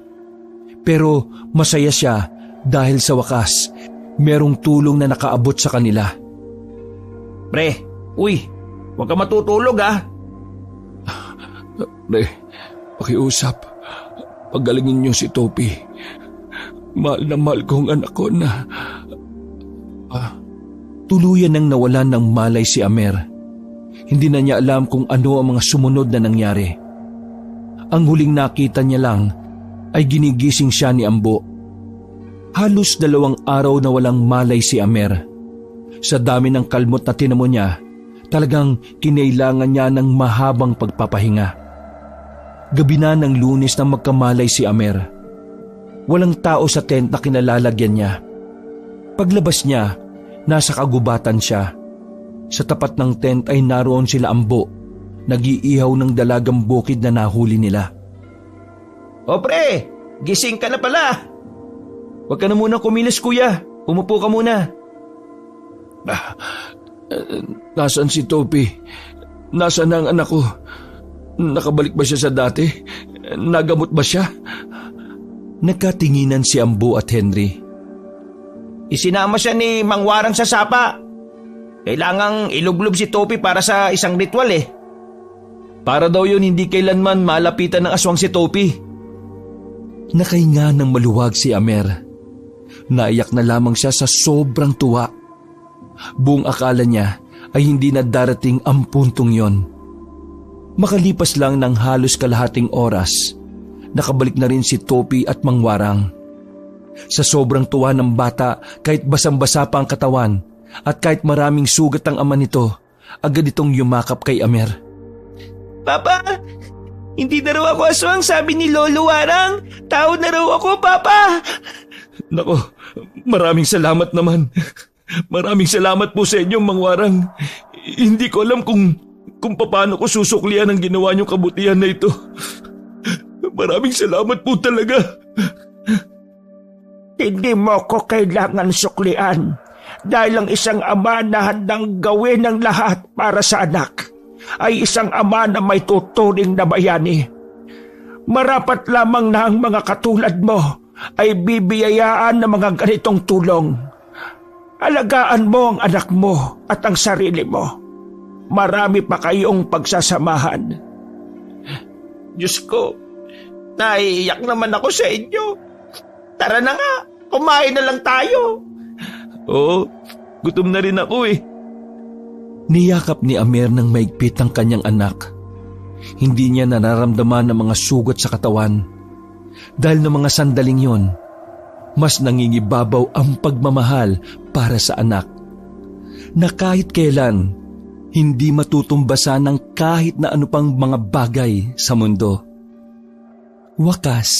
Pero masaya siya dahil sa wakas, merong tulong na nakaabot sa kanila. Pre, huwag ka matutulog Pre, pakiusap. Pagalingin niyo si Topi. Mahal na mahal ko ang anak ko na... Tuluyan nang nawalan ng malay si Amer. Hindi na niya alam kung ano ang mga sumunod na nangyari. Ang huling nakita niya lang ay ginigising siya ni Ambo. Halos 2 araw na walang malay si Amer. Sa dami ng kalmot na tinamo niya, talagang kinailangan niya ng mahabang pagpapahinga. Gabi na ng Lunes na magkamalay si Amer. Walang tao sa tent na kinalalagyan niya. Paglabas niya, nasa kagubatan siya. Sa tapat ng tent ay naroon sila Ambo, nag-iihaw ng dalagang bukid na nahuli nila. O pre, gising ka na pala. Huwag ka na muna kumilos, kuya. Umupo ka muna. Nasaan si Topi? Nasaan ang anak ko? Nakabalik ba siya sa dati? Nagamot ba siya? Nagkatinginan si Ambo at Henry. Isinama siya ni Mang Warang sa sapa. Kailangang ilublob si Topi para sa isang ritual eh. Para daw yun hindi kailanman malapitan ng aswang si Topi. Nakahinga ng maluwag si Amer. Naiyak na lamang siya sa sobrang tuwa. Buong akala niya ay hindi na darating ang puntong yon. Makalipas lang ng halos kalahating oras, nakabalik na rin si Topi at Mang Warang. Sa sobrang tuwa ng bata, kahit basang-basa pa ang katawan at kahit maraming sugat ang ama nito, agad itong yumakap kay Amer. Papa, hindi na raw ako aswang, sabi ni Lolo Warang. Tao na raw ako, Papa. Nako, maraming salamat naman. Maraming salamat po sa inyo, Mang Warang. Hindi ko alam kung paano ko susuklian ang ginawa niyong kabutihan na ito. Maraming salamat po talaga. Hindi mo ko kailangan suklian dahil ang isang ama na handang gawin ng lahat para sa anak ay isang ama na may tuturing na bayani. Marapat lamang na ang mga katulad mo ay bibiyayaan ng mga ganitong tulong. Alagaan mo ang anak mo at ang sarili mo. Marami pa kayong pagsasamahan. Diyos ko, naiiyak naman ako sa inyo. Tara na nga, kumain na lang tayo. Oo, gutom na rin ako eh. Niyakap ni Amer ng maigpit ang kanyang anak. Hindi niya nararamdaman ng mga sugat sa katawan. Dahil ng mga sandaling yon, mas nangingibabaw ang pagmamahal para sa anak. Na kahit kailan, hindi matutumbasan ng kahit na ano pang mga bagay sa mundo. Wakas,